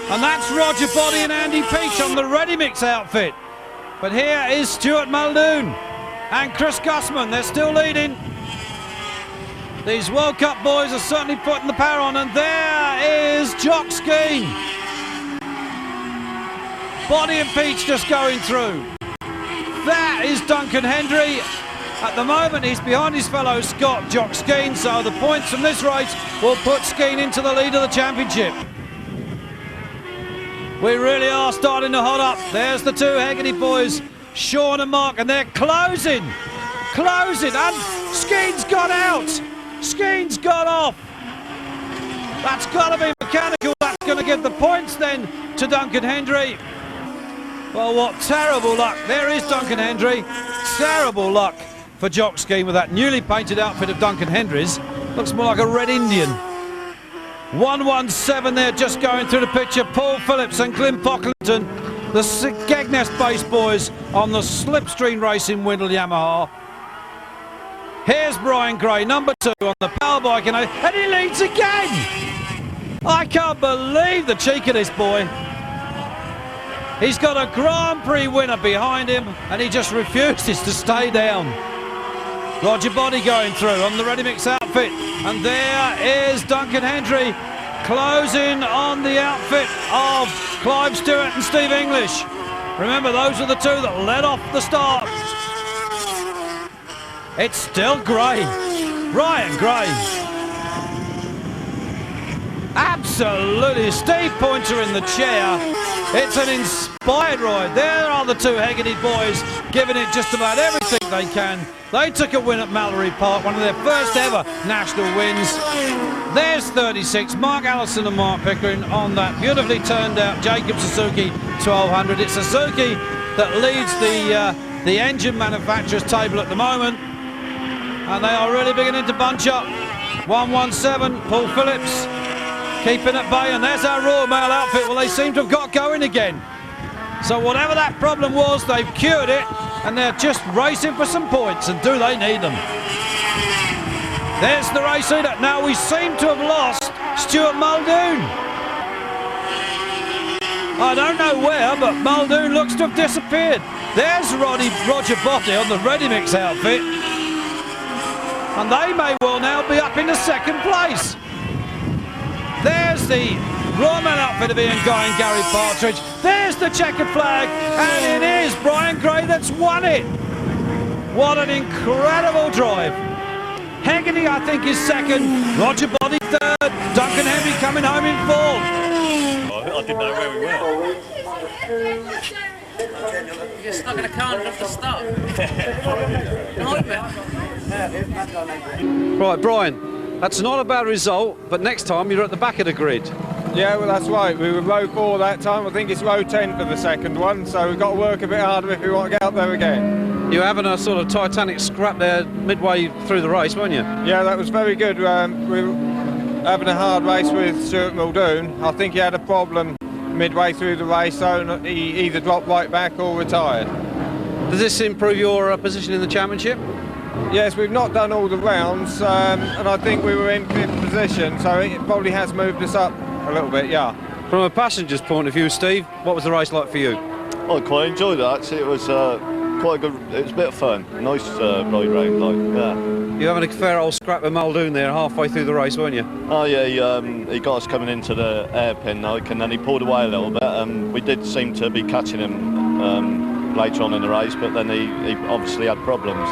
And that's Roger Body and Andy Peach on the ready mix outfit. But here is Stuart Muldoon and Chris Gussman. They're still leading. These World Cup boys are certainly putting the power on. And there is Jock Skeen. Body and Peach just going through. That is Duncan Hendry. At the moment, he's behind his fellow Scot, Jock Skeen, so the points from this race will put Skeen into the lead of the championship. We really are starting to hot up. There's the two Hegarty boys, Sean and Mark, and they're closing, and Skeen's got out. Skeen's got off. That's got to be mechanical. That's going to give the points then to Duncan Hendry. Well, what terrible luck. There is Duncan Hendry. Terrible luck for Jock Skeen with that newly painted outfit of Duncan Hendry's. Looks more like a Red Indian. 117 there, just going through the picture. Paul Phillips and Glyn Pocklington, the Skegness base boys on the Slipstream Racing Windle Yamaha. Here's Brian Gray, number 2 on the power bike, and he leads again. I can't believe the cheek of this boy. He's got a Grand Prix winner behind him, and he just refuses to stay down. Roger Body going through on the ready mix outfit, and there is Duncan Hendry closing on the outfit of Clive Stewart and Steve English. Remember, those are the two that led off the start. It's still Gray, Brian Gray. Absolutely, Steve Pointer in the chair. It's an inspired ride. There are the two Hegarty boys giving it just about everything they can. They took a win at Mallory Park, one of their first ever national wins. There's 36, Mark Allison and Mark Pickering on that beautifully turned out Jacob Suzuki 1200. It's Suzuki that leads the engine manufacturer's table at the moment. And they are really beginning to bunch up. 117, Paul Phillips keeping at bay, and there's our Royal Mail outfit. Well, they seem to have got going again. So whatever that problem was, they've cured it, and they're just racing for some points, and do they need them? There's the race leader. Now we seem to have lost Stuart Muldoon. I don't know where, but Muldoon looks to have disappeared. There's Roger Botte on the ready mix outfit, and they may well now be up into second place. There's the Royal Mail outfit of Ian Guy and Gary Partridge. There's the checkered flag, and it is Brian Gray that's won it. What an incredible drive. Hegarty, I think, is second. Roger Botte third. Duncan Henry coming home in fourth. I didn't know where we were. You get stuck in a corner off the start. Right, Brian, that's not a bad result, but next time you're at the back of the grid. Yeah, well, that's right. We were row 4 that time. I think it's row 10 for the second one, so we've got to work a bit harder if we want to get up there again. You were having a sort of titanic scrap there midway through the race, weren't you? Yeah, that was very good. We were having a hard race with Stuart Muldoon. I think he had a problem midway through the race, so he either dropped right back or retired. Does this improve your position in the championship? Yes, we've not done all the rounds, and I think we were in 5th position, so it probably has moved us up a little bit, yeah. From a passenger's point of view, Steve, what was the race like for you? I quite enjoyed it, actually. It was quite a good, it was a bit of fun. Nice ride round, like, yeah. You having a fair old scrap with Muldoon there halfway through the race, weren't you? Oh yeah, he got us coming into the hairpin, like, and then he pulled away a little bit. We did seem to be catching him later on in the race, but then he obviously had problems.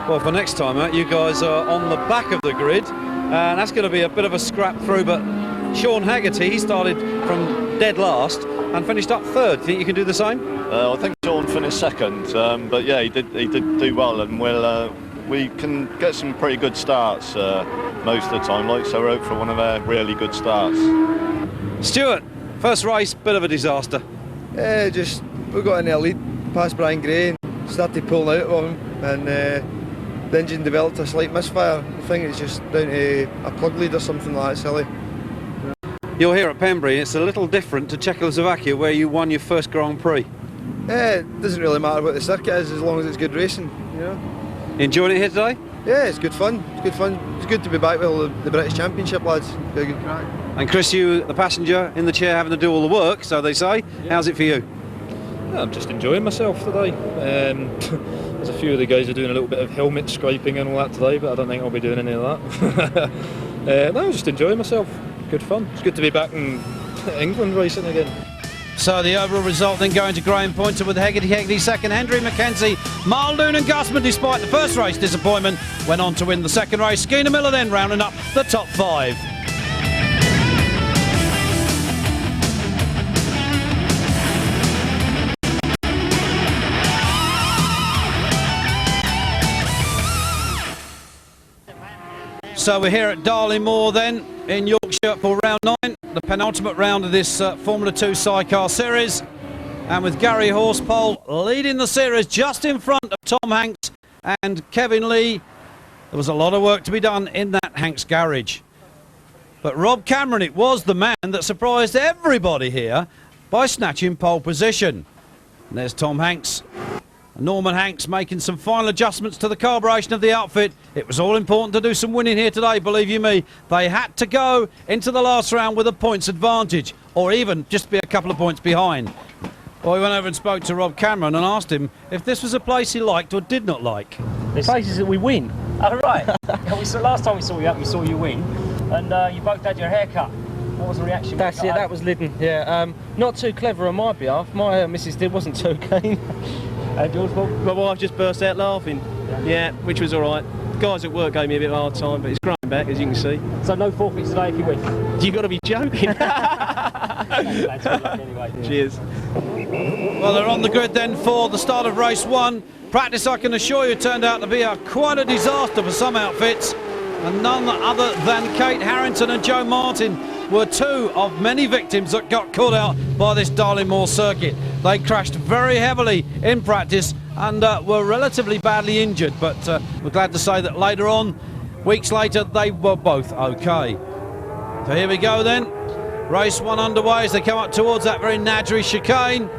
Well, for next time, you guys are on the back of the grid, and that's going to be a bit of a scrap through, but Sean Hegarty, he started from dead last and finished up third. Do you think you can do the same? I think Sean finished second, but yeah, he did do well, and we can get some pretty good starts most of the time, like, so we're out for one of our really good starts. Stuart, first race, bit of a disaster. Yeah, just we got in the lead past Brian Gray and started pulling out of him, and the engine developed a slight misfire. I think it's just down to a plug lead or something like that, silly. You're here at Pembrey, it's a little different to Czechoslovakia where you won your first Grand Prix. Yeah, it doesn't really matter what the circuit is as long as it's good racing, you know. Enjoying it here today? Yeah, it's good fun. It's good fun. It's good to be back with all the British Championship lads. Be a good crack. And Chris, you, the passenger in the chair, having to do all the work, so they say. Yeah. How's it for you? I'm just enjoying myself today. There's a few of the guys are doing a little bit of helmet scraping and all that today, but I don't think I'll be doing any of that. No, just enjoying myself. Good fun. It's good to be back in England racing again. So the overall result then going to Graham Pointer with Hegarty second, Hendry Mackenzie, Muldoon and Gusman, despite the first race disappointment, went on to win the second race. Skeena Miller then rounding up the top 5. So we're here at Darley Moor then in Yorkshire for round 9, the penultimate round of this Formula 2 sidecar series, and with Gary Horsepole leading the series just in front of Tom Hanks and Kevin Lee. There was a lot of work to be done in that Hanks garage, but Rob Cameron, it was the man that surprised everybody here by snatching pole position. And there's Tom Hanks. Norman Hanks making some final adjustments to the carburation of the outfit. It was all important to do some winning here today, believe you me. They had to go into the last round with a points advantage, or even just be a couple of points behind. Well, we went over and spoke to Rob Cameron and asked him if this was a place he liked or did not like. This places that we win. Oh, right. Last time we saw you up, we saw you win, and you both had your hair cut. What was the reaction? That's it, that was Lyddon, yeah. Not too clever on my behalf. My missus wasn't too keen. George, my wife just burst out laughing. Yeah, which was all right. The guys at work gave me a bit of a hard time, but it's growing back, as you can see. So no forfeits today if you win? You've got to be joking. Thanks, good luck anyway. Cheers. Well, they're on the grid then for the start of race 1. Practice, I can assure you, turned out to be quite a disaster for some outfits, and none other than Kate Harrington and Joe Martin were 2 of many victims that got caught out by this Darley Moor circuit. They crashed very heavily in practice and were relatively badly injured, but we're glad to say that later on, weeks later, they were both okay. So here we go then. Race 1 underway as they come up towards that very Nadgery chicane.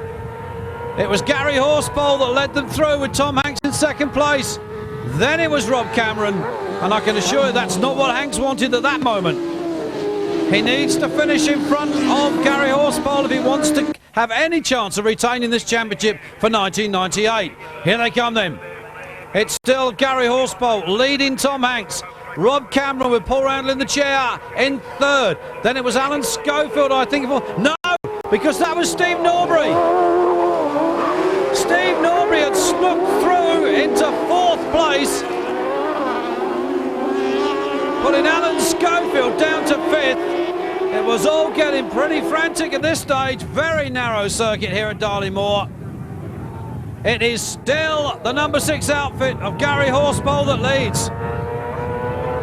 It was Gary Horsepole that led them through with Tom Hanks in second place. Then it was Rob Cameron, and I can assure you that's not what Hanks wanted at that moment. He needs to finish in front of Gary Horsepole if he wants to have any chance of retaining this championship for 1998. Here they come then. It's still Gary Horsepole leading Tom Hanks. Rob Cameron with Paul Randall in the chair in third. Then it was Alan Schofield, I think. No, because that was Steve Norbury. Steve Norbury had snuck through into fourth place, putting Alan Schofield down to fifth. It was all getting pretty frantic at this stage. Very narrow circuit here at Darley Moor. It is still the number 6 outfit of Gary Horsepole that leads.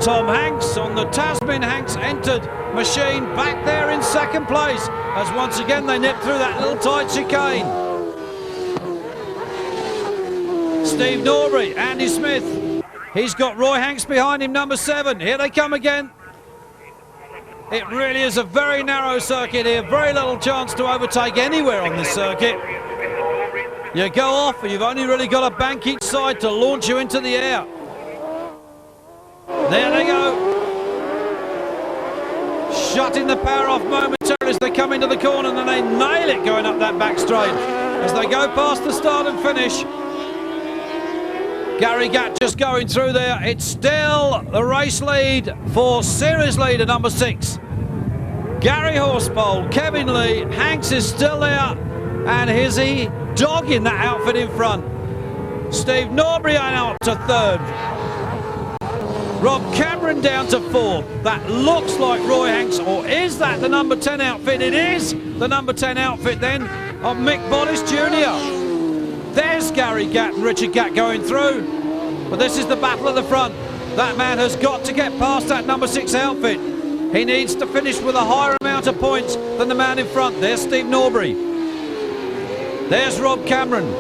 Tom Hanks on the Tasman Hanks entered machine back there in second place as once again they nip through that little tight chicane. Steve Norbury, Andy Smith, he's got Roy Hanks behind him, number 7. Here they come again. It really is a very narrow circuit here, very little chance to overtake anywhere on this circuit. You go off and you've only really got a bank each side to launch you into the air. There they go. Shutting the power off momentarily as they come into the corner, and then they nail it going up that back straight. As they go past the start and finish, Gary Gatt just going through there. It's still the race lead for series leader number 6. Gary Horsepole, Kevin Lee, Hanks is still there, and Hizzy dogging that outfit in front. Steve Norbury now up to third. Rob Cameron down to fourth. That looks like Roy Hanks, or is that the number 10 outfit? It is the number 10 outfit then of Mick Bollis Jr. There's Gary Gatt and Richard Gatt going through. But this is the battle at the front. That man has got to get past that number 6 outfit. He needs to finish with a higher amount of points than the man in front. There's Steve Norbury. There's Rob Cameron.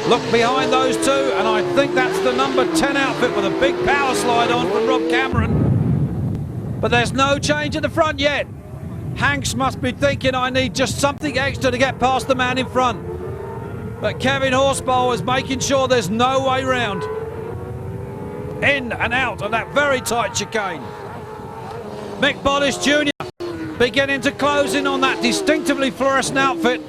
Look behind those two, and I think that's the number 10 outfit with a big power slide on from Rob Cameron. But there's no change at the front yet. Hanks must be thinking, I need just something extra to get past the man in front. But Kevin Horsepole is making sure there's no way round. In and out of that very tight chicane. Mick Bollis Jr. beginning to close in on that distinctively fluorescent outfit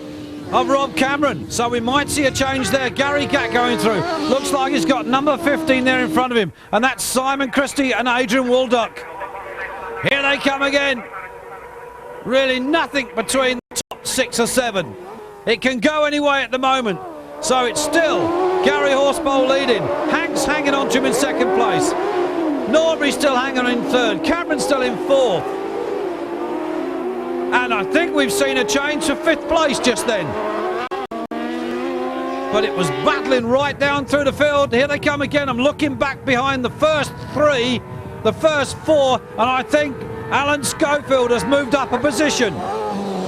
of Rob Cameron. So we might see a change there. Gary Gatt going through. Looks like he's got number 15 there in front of him. And that's Simon Christie and Adrian Waldock. Here they come again. Really nothing between the top 6 or 7. It can go any way at the moment. So it's still Gary Horsepole leading. Hanks hanging on to him in second place. Norbury still hanging in third. Cameron still in fourth. And I think we've seen a change to 5th place just then. But it was battling right down through the field. Here they come again. I'm looking back behind the first 3, the first 4, and I think Alan Schofield has moved up a position.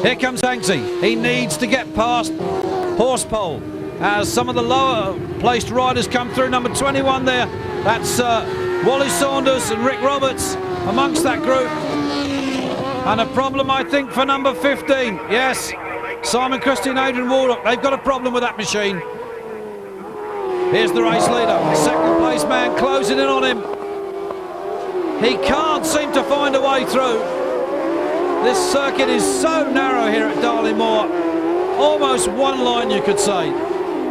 Here comes Hanksy. He needs to get past Horsepole as some of the lower placed riders come through. Number 21 there. That's Wally Saunders and Rick Roberts amongst that group. And a problem, I think, for number 15. Yes, Simon Christie and Adrian Waldock. They've got a problem with that machine. Here's the race leader. Second place man closing in on him. He can't seem to find a way through. This circuit is so narrow here at Darley Moor. Almost one line, you could say.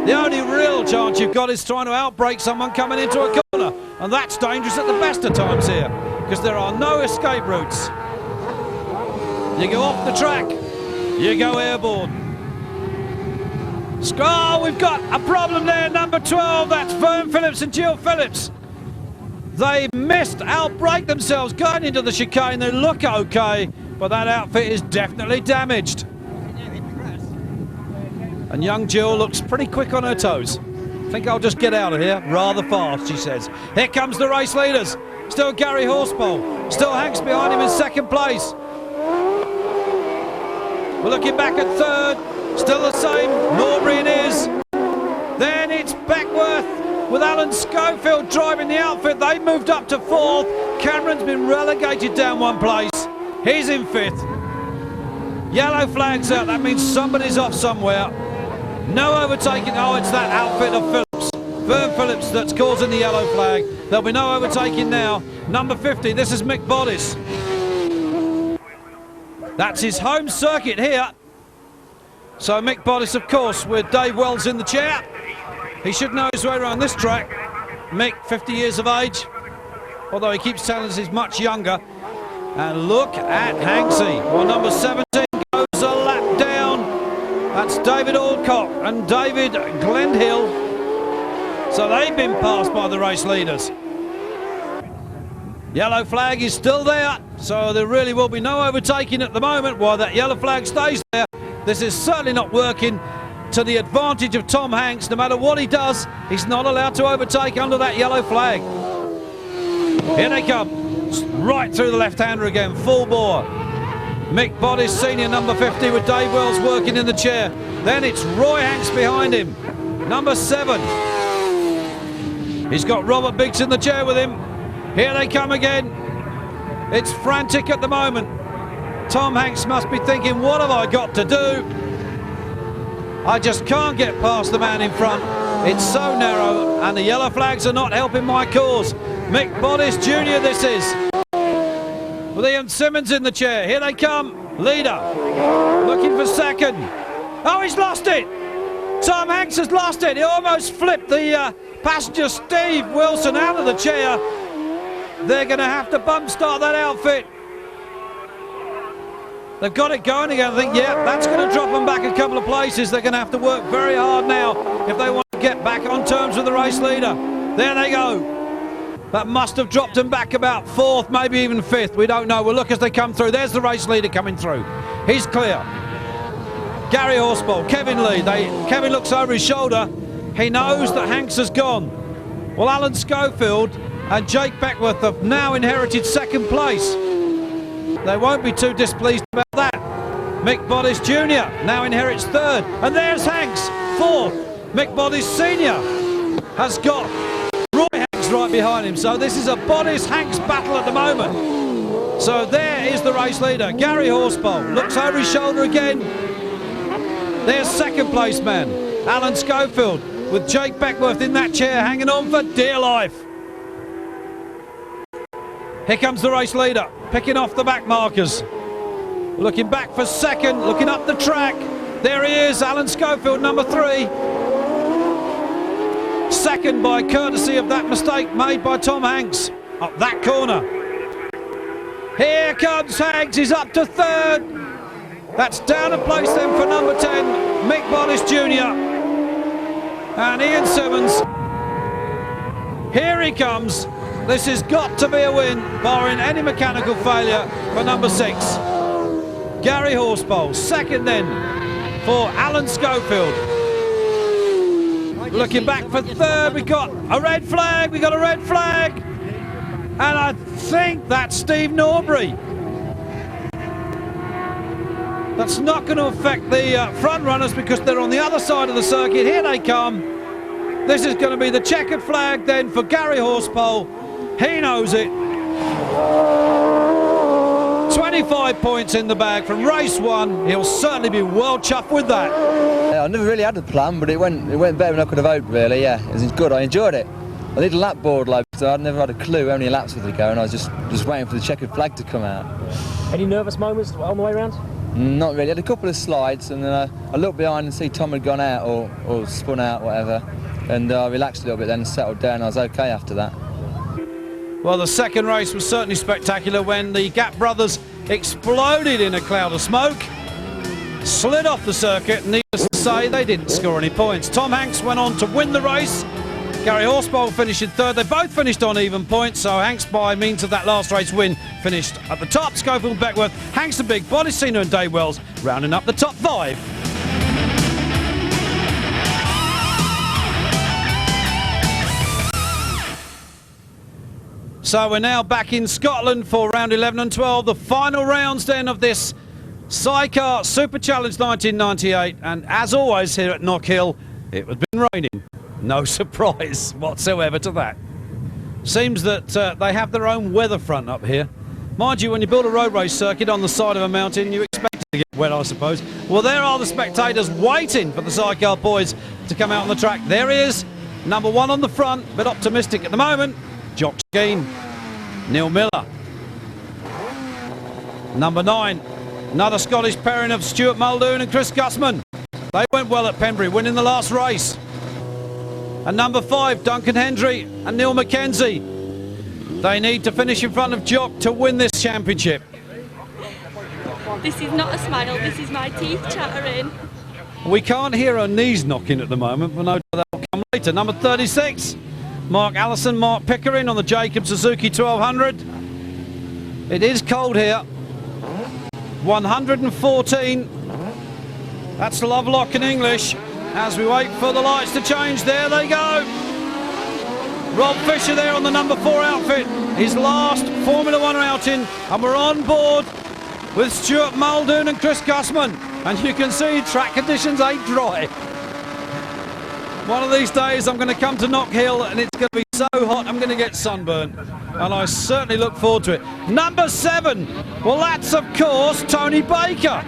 The only real chance you've got is trying to outbrake someone coming into a corner. And that's dangerous at the best of times here, because there are no escape routes. You go off the track, you go airborne. Oh, we've got a problem there, number 12, that's Vern Phillips and Jill Phillips. They missed, outbrake themselves going into the chicane. They look okay, but that outfit is definitely damaged. And young Jill looks pretty quick on her toes. I think I'll just get out of here rather fast, she says. Here comes the race leaders. Still Gary Horsepole, still Hanks behind him in second place. We're looking back at third, still the same, Norbury it is. Then it's with Alan Schofield driving the outfit. They moved up to 4th. Cameron's been relegated down 1 place. He's in 5th. Yellow flag's out. That means somebody's off somewhere. No overtaking. Oh, it's that outfit of Phillips. Vern Phillips that's causing the yellow flag. There'll be no overtaking now. Number 50, this is Mick Boddice. That's his home circuit here. So Mick Boddice, of course, with Dave Wells in the chair. He should know his way around this track. Mick, 50 years of age, although he keeps telling us he's much younger. And look at Hanksy. Well, number 17 goes a lap down. That's David Alcock and David Glenhill. So they've been passed by the race leaders. Yellow flag is still there, so there really will be no overtaking at the moment while that yellow flag stays there. This is certainly not working to the advantage of Tom Hanks. No matter what he does, he's not allowed to overtake under that yellow flag. Here they come. Right through the left-hander again, full bore. Mick Boddice, senior, number 50, with Dave Wells working in the chair. Then it's Roy Hanks behind him, number 7. He's got Robert Biggs in the chair with him. Here they come again. It's frantic at the moment. Tom Hanks must be thinking, what have I got to do? I just can't get past the man in front. It's so narrow, and the yellow flags are not helping my cause. Mick Boddice Jr. this is. With Ian Simmons in the chair. Here they come. Leader. Looking for second. Oh, he's lost it. Tom Hanks has lost it. He almost flipped the passenger Steve Wilson out of the chair. They're going to have to bump start that outfit. They've got it going again. I think, yeah, that's going to drop them back a couple of places. They're going to have to work very hard now if they want to get back on terms with the race leader. There they go. That must have dropped them back about 4th, maybe even 5th. We don't know. We'll look as they come through. There's the race leader coming through. He's clear. Gary Horsball, Kevin Lee. Kevin looks over his shoulder. He knows that Hanks has gone. Well, Alan Schofield and Jake Beckworth have now inherited 2nd place. They won't be too displeased about that. Mick Boddice Jr. now inherits 3rd. And there's Hanks, 4th. Mick Boddice Sr. has got Roy Hanks right behind him. So this is a Boddice-Hanks battle at the moment. So there is the race leader, Gary Horsball. Looks over his shoulder again. There's 2nd place man, Alan Schofield, with Jake Beckworth in that chair, hanging on for dear life. Here comes the race leader, picking off the back markers. Looking back for 2nd, looking up the track. There he is, Alan Schofield, number 3. 2nd by courtesy of that mistake made by Tom Hanks up that corner. Here comes Hanks, he's up to 3rd. That's down a place then for number 10, Mick Boddice Jr. And Ian Simmons. Here he comes. This has got to be a win, barring any mechanical failure, for number 6. Gary Horsball. 2nd then for Alan Schofield. Looking back for 3rd, we got a red flag, And I think that's Steve Norbury. That's not going to affect the front runners because they're on the other side of the circuit. Here they come. This is going to be the checkered flag then for Gary Horsball. He knows it. 25 points in the bag from race 1. He'll certainly be well chuffed with that. Yeah, I never really had a plan, but it went better than I could have hoped, really. Yeah, it was good. I enjoyed it. I did a lap board, so I'd never had a clue how many laps were to go, and I was just waiting for the checkered flag to come out. Any nervous moments on the way around? Not really. I had a couple of slides, and then I looked behind and see Tom had gone out or spun out, whatever, and I relaxed a little bit then and settled down. I was okay after that. Well, the 2nd race was certainly spectacular when the Gap brothers exploded in a cloud of smoke, slid off the circuit, and needless to say, they didn't score any points. Tom Hanks went on to win the race. Gary Horsball finished in 3rd. They both finished on even points, so Hanks, by means of that last race win, finished at the top. Schofield, Beckworth, Hanks the Big, Boddice Senior and Dave Wells rounding up the top 5. So we're now back in Scotland for round 11 and 12, the final rounds then of this Sidecar Super Challenge 1998. And as always here at Knockhill, it has been raining. No surprise whatsoever to that. Seems that they have their own weather front up here. Mind you, when you build a road race circuit on the side of a mountain, you expect it to get wet, I suppose. Well, there are the spectators waiting for the sidecar boys to come out on the track. There he is, number 1 on the front, but optimistic at the moment. Jock Skeen, Neil Miller. Number 9, another Scottish pairing of Stuart Muldoon and Chris Gussman. They went well at Pembury, winning the last race. And number 5, Duncan Hendry and Neil Mackenzie. They need to finish in front of Jock to win this championship. This is not a smile, this is my teeth chattering. We can't hear her knees knocking at the moment, but no doubt that'll come later. Number 36, Mark Allison, Mark Pickering on the Jacob Suzuki 1200. It is cold here. 114. That's Lovelock in English. As we wait for the lights to change, there they go. Rob Fisher there on the number 4 outfit. His last Formula 1 outing, and we're on board with Stuart Muldoon and Chris Gussman. And you can see track conditions ain't dry. One of these days I'm going to come to Knock Hill and it's going to be so hot I'm going to get sunburnt. And I certainly look forward to it. Number 7, well that's of course Tony Baker.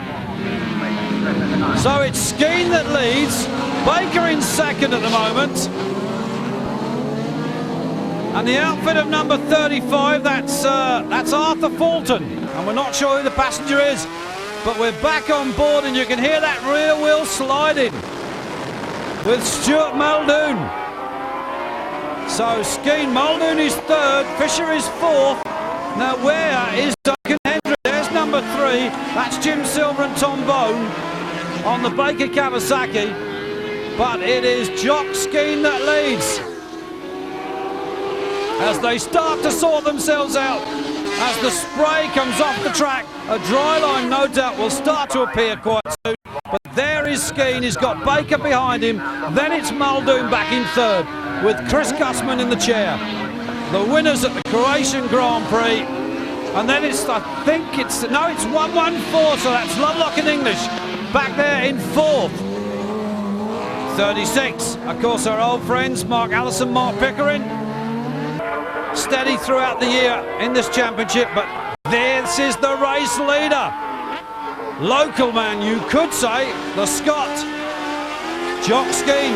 So it's Skeen that leads, Baker in second at the moment. And the outfit of number 35, that's Arthur Fulton. And we're not sure who the passenger is, but we're back on board and you can hear that rear wheel sliding with Stuart Muldoon. So Skeen, Muldoon is 3rd, Fisher is 4th. Now where is Duncan Hendry? There's number 3, that's Jim Silver and Tom Bone on the Baker Kawasaki. But it is Jock Skeen that leads as they start to sort themselves out. As the spray comes off the track, a dry line no doubt will start to appear quite soon. But there is Skeen, he's got Baker behind him. Then it's Muldoon back in 3rd with Chris Gussman in the chair. The winners at the Croatian Grand Prix. And then it's 114, so that's Lovelock in English. Back there in 4th. 36, of course, our old friends, Mark Allison, Mark Pickering. Steady throughout the year in this championship, but this is the race leader. Local man, you could say, the Scot. Jock Skeen,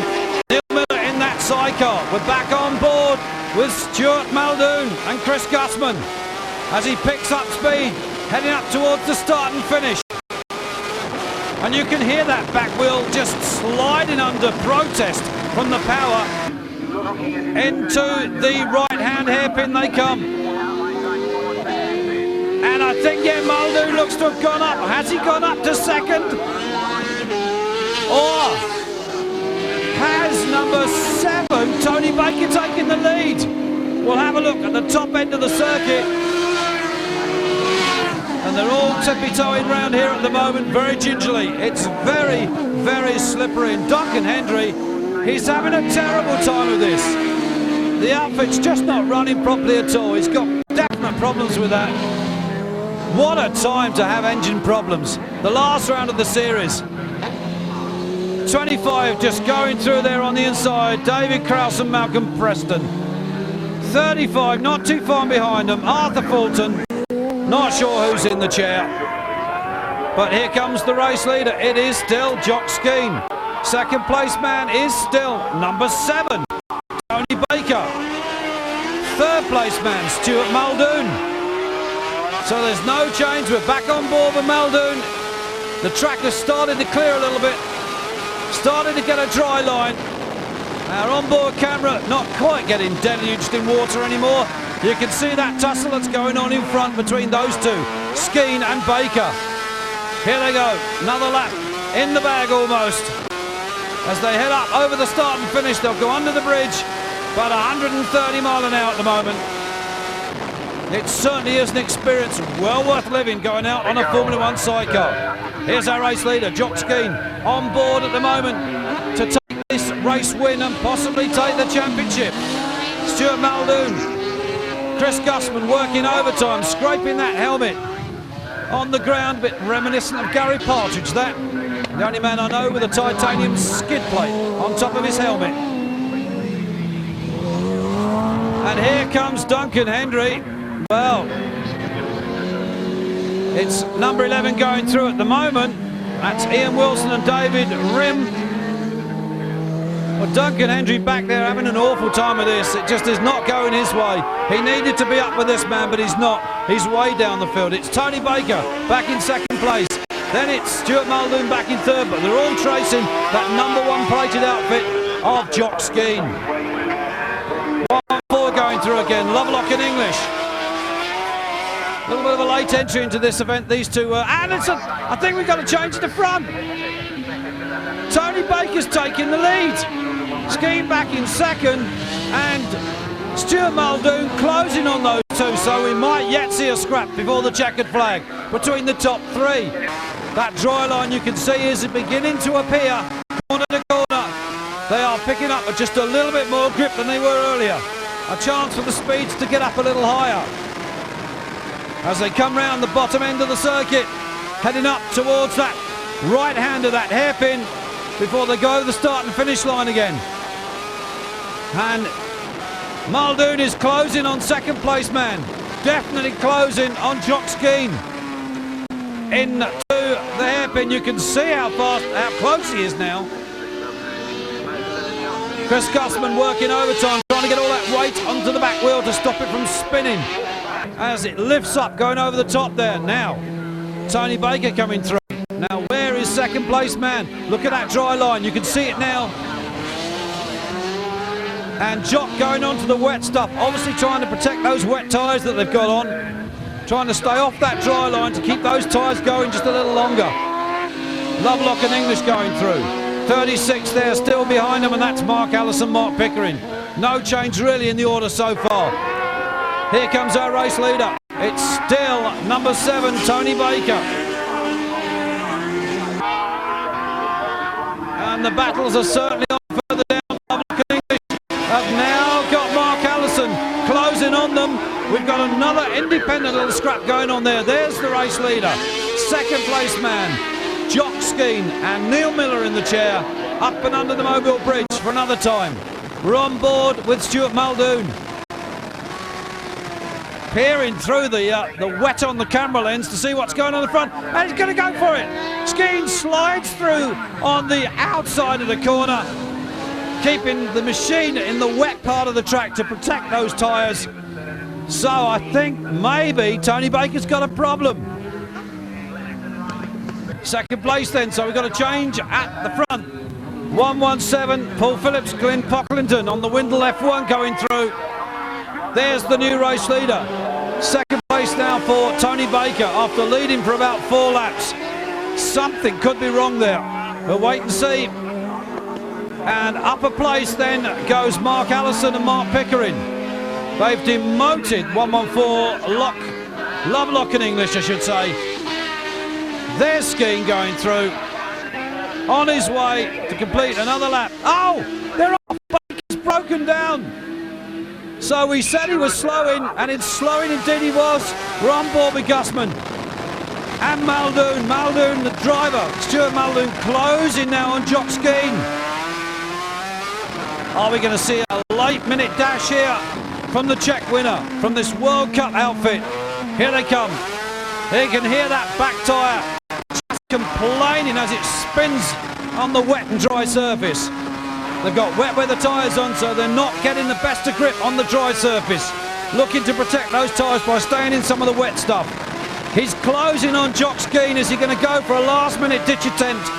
Neil Miller in that sidecar. We're back on board with Stuart Muldoon and Chris Gussman as he picks up speed, heading up towards the start and finish. And you can hear that back wheel just sliding under protest from the power. Into the right-hand hairpin they come. And I think, yeah, Muldoon looks to have gone up. Has he gone up to 2nd? Or has number 7, Tony Baker, taken the lead? We'll have a look at the top end of the circuit. And they're all tippy-toeing round here at the moment, very gingerly. It's very, very slippery. And Duncan Hendry, he's having a terrible time with this. The outfit's just not running properly at all. He's got definite problems with that. What a time to have engine problems. The last round of the series. 25 just going through there on the inside. David Krause and Malcolm Preston. 35 not too far behind them. Arthur Fulton. Not sure who's in the chair. But here comes the race leader. It is still Jock Skeen. 2nd place man is still number 7, Tony Baker. 3rd place man, Stuart Muldoon. So there's no change, we're back on board with Muldoon. The track has started to clear a little bit, started to get a dry line. Our onboard camera not quite getting deluged in water anymore. You can see that tussle that's going on in front between those two, Skeen and Baker. Here they go, another lap in the bag almost. As they head up over the start and finish, they'll go under the bridge, about 130 mile an hour at the moment. It certainly is an experience well worth living, going out on a Formula 1 sidecar. Here's our race leader, Jock Skeen, on board at the moment to take this race win and possibly take the championship. Stuart Muldoon, Chris Gussman working overtime, scraping that helmet on the ground, a bit reminiscent of Gary Partridge, that. The only man I know with a titanium skid plate on top of his helmet. And here comes Duncan Hendry. Well, it's number 11 going through at the moment. That's Ian Wilson and David Rim. Well, Duncan Hendry back there having an awful time of this. It just is not going his way. He needed to be up with this man, but he's not. He's way down the field. It's Tony Baker back in second place. Then it's Stuart Muldoon back in third, but they're all tracing that number 1 plated outfit of Jock Skeen. 1-4 going through again. Lovelock and English. A little bit of a late entry into this event, these two. And I think we've got to change the front. Tony Baker's taking the lead. Skeen back in second, and Stuart Muldoon closing on those two, so we might yet see a scrap before the checkered flag between the top 3. That dry line you can see is beginning to appear corner to corner. They are picking up with just a little bit more grip than they were earlier. A chance for the speeds to get up a little higher as they come round the bottom end of the circuit, heading up towards that right hand of that hairpin before they go over the start and finish line again. And Muldoon is closing on second place man, definitely closing on Jock Skeen. Into the hairpin, you can see how close he is now. Chris Gussman working overtime, trying to get all that weight onto the back wheel to stop it from spinning as it lifts up, going over the top there. Now, Tony Baker coming through. Now, where is second place man? Look at that dry line, you can see it now. And Jock going on to the wet stuff, obviously trying to protect those wet tyres that they've got on. Trying to stay off that dry line to keep those tyres going just a little longer. Lovelock and English going through. 36 there, still behind them, and that's Mark Allison, Mark Pickering. No change really in the order so far. Here comes our race leader. It's still number 7, Tony Baker. And the battles are certainly on further down. Lovelock and English have now got Mark Allison closing on them. We've got another independent little scrap going on there. There's the race leader. Second place man, Jock Skeen, and Neil Miller in the chair, up and under the Mobile Bridge for another time. We're on board with Stuart Muldoon. Peering through the wet on the camera lens to see what's going on in the front, and he's going to go for it. Skeen slides through on the outside of the corner, keeping the machine in the wet part of the track to protect those tyres. So I think maybe Tony Baker's got a problem. Second place then, so we've got a change at the front. 117, Paul Phillips, Glyn Pocklington on the Windle F1 going through. There's the new race leader. Second place now for Tony Baker after leading for about 4 laps. Something could be wrong there. We'll wait and see. And upper place then goes Mark Allison and Mark Pickering. They've demoted 114 Lovelock and English, I should say. There's Skeen going through. On his way to complete another lap. Oh, they're off. Baker's broken down. So we said he was slowing, and it's slowing indeed he was. We're on board with Gussman. And Muldoon. Muldoon, the driver. Stuart Muldoon closing now on Jock Skeen. Are we going to see a late minute dash here from the Czech winner, from this World Cup outfit? Here they come. You can hear that back tyre just complaining as it spins on the wet and dry surface. They've got wet weather tyres on, so they're not getting the best of grip on the dry surface. Looking to protect those tyres by staying in some of the wet stuff. He's closing on Jock Skeen. Is he going to go for a last-minute ditch attempt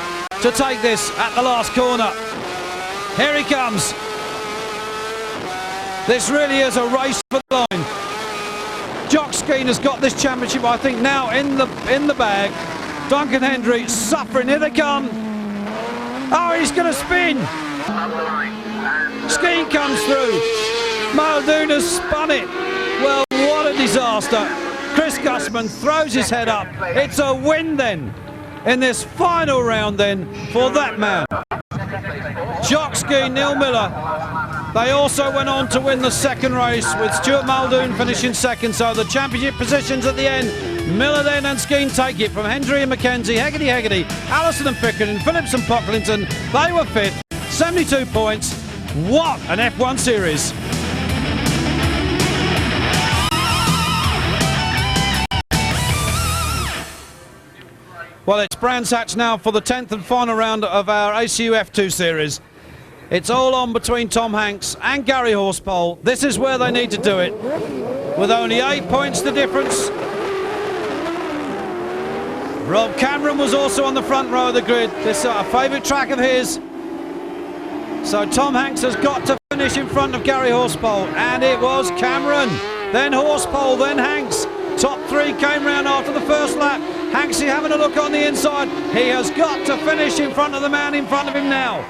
to take this at the last corner? Here he comes. This really is a race for the line. Jock Skeen has got this championship, I think, now in the bag. Duncan Hendry suffering. Here they come. Oh, he's going to spin. Skeen comes through. Muldoon has spun it. Well, what a disaster. Chris Gussman throws his head up. It's a win then in this final round then for that man. Jock Skeen, Neil Miller. They also went on to win the second race with Stuart Muldoon finishing second. So the championship positions at the end. Miller then and Skeen take it from Hendry and McKenzie, Hegarty, Allison and Pickering, Phillips and Pocklington. They were fifth, 72 points. What an F1 series. Well, it's Brands Hatch now for the 10th and final round of our ACU F2 series. It's all on between Tom Hanks and Gary Horsepole. This is where they need to do it. With only 8 points the difference. Rob Cameron was also on the front row of the grid. This is a favourite track of his. So Tom Hanks has got to finish in front of Gary Horsepole, and it was Cameron, then Horsepole, then Hanks. Top three came round after the first lap. Hanksy having a look on the inside. He has got to finish in front of the man in front of him now.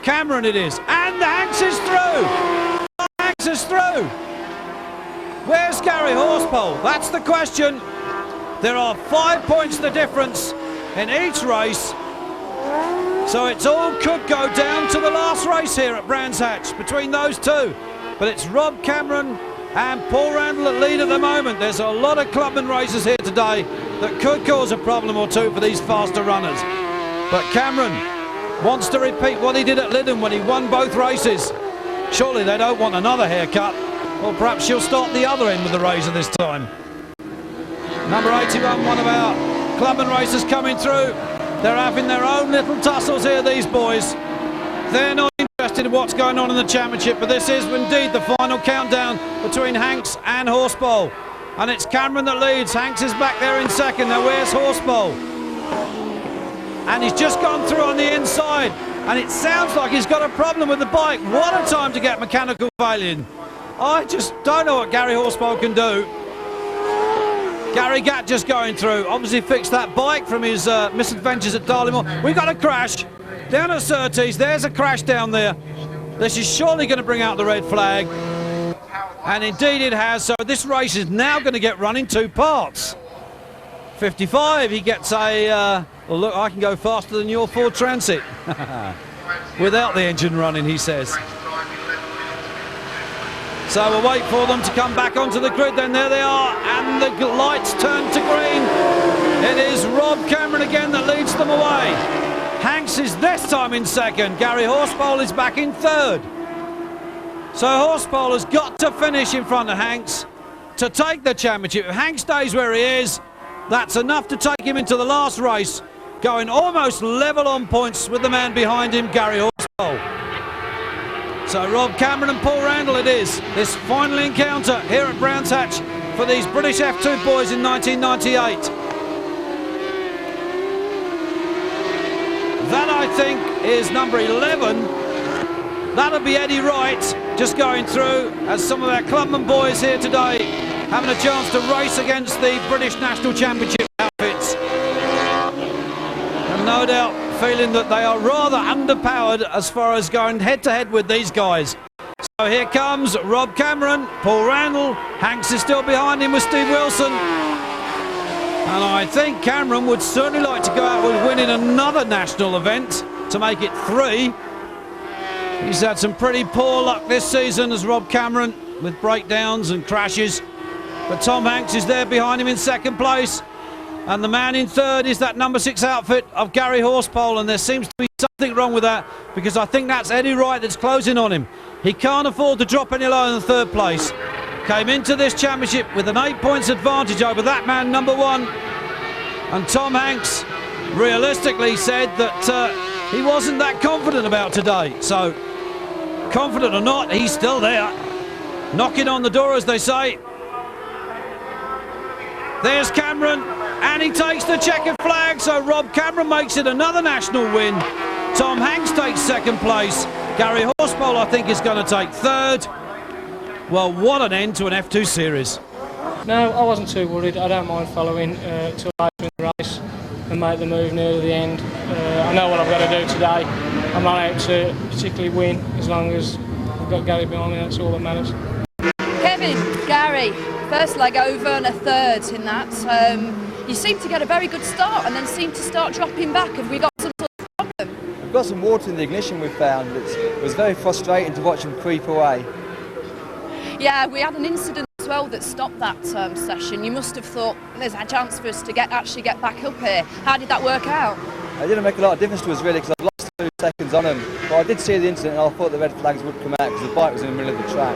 Cameron it is, and Hanks is through. Hanks is through. Where's Gary Horsepole? That's the question. There are 5 points the difference in each race. So it's all could go down to the last race here at Brands Hatch between those two. But it's Rob Cameron and Paul Randall at lead at the moment. There's a lot of clubman races here today that could cause a problem or two for these faster runners. But Cameron wants to repeat what he did at Lyddon when he won both races. Surely they don't want another haircut. Or perhaps she'll start the other end with the razor this time. Number 81, one of our clubman racers coming through. They're having their own little tussles here, these boys. They're not interested in what's going on in the championship, but this is indeed the final countdown between Hanks and Horsepole. And it's Cameron that leads. Hanks is back there in second. Now where's Horsepole? And he's just gone through on the inside. And it sounds like he's got a problem with the bike. What a time to get mechanical failure. I just don't know what Gary Horsepole can do. Gary Gatt just going through. Obviously fixed that bike from his misadventures at Darlingmore. We've got a crash down at Surtees. There's a crash down there. This is surely going to bring out the red flag. And indeed it has. So this race is now going to get run in two parts. 55, he gets a... well, look, I can go faster than your Ford Transit. Without the engine running, he says. So we'll wait for them to come back onto the grid, then there they are, and the lights turn to green. It is Rob Cameron again that leads them away. Hanks is this time in second. Gary Horsepole is back in third. So Horsepole has got to finish in front of Hanks to take the championship. If Hanks stays where he is, that's enough to take him into the last race, going almost level on points with the man behind him, Gary Horsepole. So Rob Cameron and Paul Randall it is, this final encounter here at Brands Hatch for these British F2 boys in 1998. That I think is number 11. That'll be Eddie Wright just going through as some of our clubman boys here today having a chance to race against the British National Championship outfits. And no doubt feeling that they are rather underpowered as far as going head-to-head with these guys. So here comes Rob Cameron, Paul Randall, Hanks is still behind him with Steve Wilson. And I think Cameron would certainly like to go out with winning another national event to make it 3. He's had some pretty poor luck this season as Rob Cameron with breakdowns and crashes. But Tom Hanks is there behind him in second place. And the man in third is that number 6 outfit of Gary Horsepole, and there seems to be something wrong with that because I think that's Eddie Wright that's closing on him. He can't afford to drop any lower than third place. Came into this championship with an 8 points advantage over that man, number 1. And Tom Hanks realistically said that he wasn't that confident about today. So, confident or not, he's still there. Knocking on the door, as they say. There's Cameron, and he takes the checkered flag, so Rob Cameron makes it another national win. Tom Hanks takes second place. Gary Horsepole, I think, is going to take third. Well, what an end to an F2 series. No, I wasn't too worried. I don't mind following till later in the race and make the move near the end. I know what I've got to do today. I'm not out to particularly win as long as I've got Gary behind me. That's all that matters. Kevin, Gary, first leg over and a third in that. You seem to get a very good start and then seem to start dropping back. Have we got some sort of problem? We've got some water in the ignition we found. It was very frustrating to watch him creep away. Yeah, we had an incident as well that stopped that session. You must have thought there's a chance for us to actually get back up here. How did that work out? It didn't make a lot of difference to us really because I lost 2 seconds on him. But I did see the incident and I thought the red flags would come out because the bike was in the middle of the track.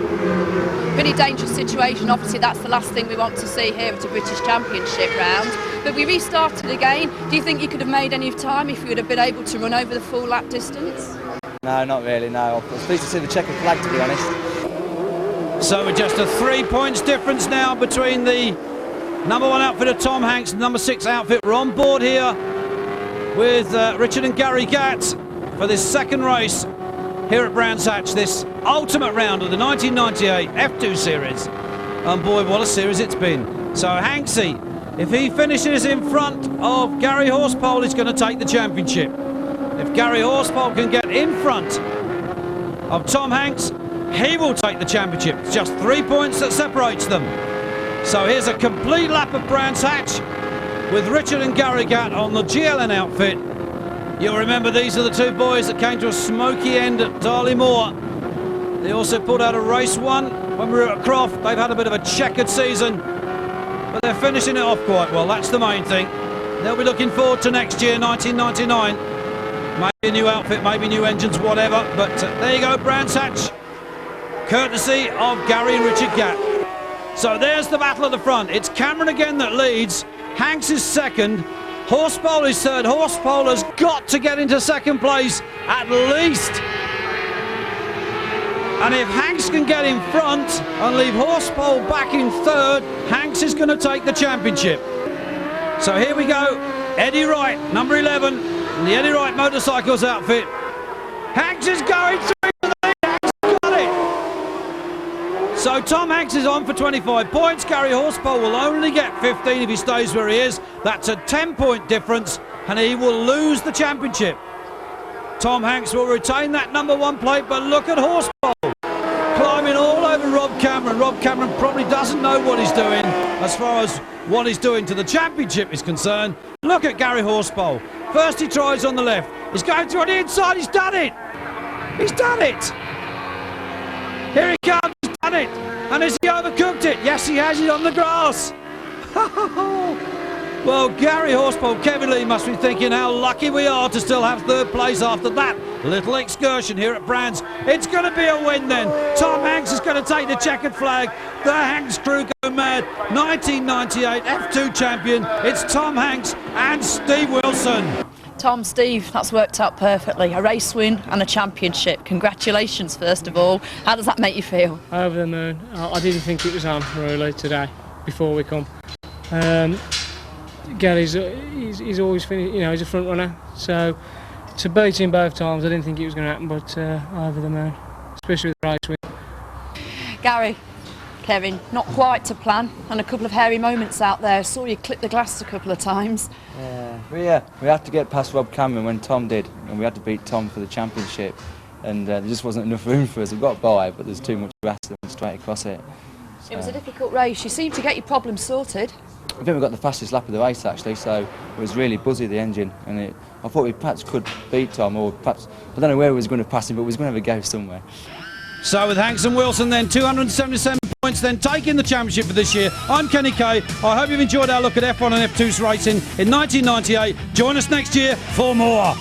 Pretty dangerous situation. Obviously that's the last thing we want to see here at a British Championship round. but we restarted again. Do you think you could have made any time if you would have been able to run over the full lap distance? No, not really, no. I was pleased to see the checkered flag, to be honest. So with just a 3 points difference now between the number 1 outfit of Tom Hanks and number 6 outfit. We're on board here with Richard and Gary Gatt for this second race here at Brands Hatch, this ultimate round of the 1998 F2 series. And boy, what a series it's been. So Hanksy, if he finishes in front of Gary Horsepole, he's going to take the championship. If Gary Horsepole can get in front of Tom Hanks, he will take the championship. It's just 3 points that separates them. So here's a complete lap of Brands Hatch with Richard and Gary Gatt on the GLN outfit. You'll remember these are the two boys that came to a smoky end at Darley Moor. They also put out a race one when we were at Croft. They've had a bit of a checkered season, but they're finishing it off quite well. That's the main thing. They'll be looking forward to next year, 1999. Maybe a new outfit, maybe new engines, whatever. But there you go, Brands Hatch, courtesy of Gary and Richard Gatt. So there's the battle at the front. It's Cameron again that leads. Hanks is second. Horsepole is third. Horsepole has got to get into second place at least. And if Hanks can get in front and leave Horsepole back in third, Hanks is going to take the championship. So here we go. Eddie Wright, number 11, in the Eddie Wright Motorcycles outfit. Hanks is going through the lead. Hanks got it. So Tom Hanks is on for 25 points. Gary Horsepole will only get 15 if he stays where he is. That's a 10-point difference, and he will lose the championship. Tom Hanks will retain that number 1 plate, but look at Horsepole climbing all over Rob Cameron. Rob Cameron probably doesn't know what he's doing as far as what he's doing to the championship is concerned. Look at Gary Horsepole. First he tries on the left. He's going through on the inside. He's done it. He's done it. Here he comes. He's done it. And has he overcooked it? Yes, he has it on the grass. Well, Gary Horsepole, Kevin Lee must be thinking how lucky we are to still have third place after that little excursion here at Brands. It's going to be a win then. Tom Hanks is going to take the checkered flag. The Hanks crew go mad. 1998 F2 champion. It's Tom Hanks and Steve Wilson. Tom, Steve, that's worked out perfectly. A race win and a championship. Congratulations, first of all. How does that make you feel? Over the moon. I didn't think it was on really today before we come. Gary's he's always finished, you know, he's a front runner, so to beat him both times I didn't think it was going to happen, but over the moon, especially with the race win. Gary, Kevin, not quite to plan, and a couple of hairy moments out there. I saw you clip the glass a couple of times. We had to get past Rob Cameron when Tom did, and we had to beat Tom for the championship, and there just wasn't enough room for us. We got by, but there's too much grass that went straight across it. So it was a difficult race. You seemed to get your problems sorted. I think we got the fastest lap of the race actually, so it was really buzzy, the engine, and I thought we perhaps could beat Tom, or perhaps, I don't know where we was going to pass him, but we was going to have a go somewhere. So with Hanks and Wilson then, 277 points then taking the championship for this year. I'm Kenny Kay. I hope you've enjoyed our look at F1 and F2's racing in 1998. Join us next year for more.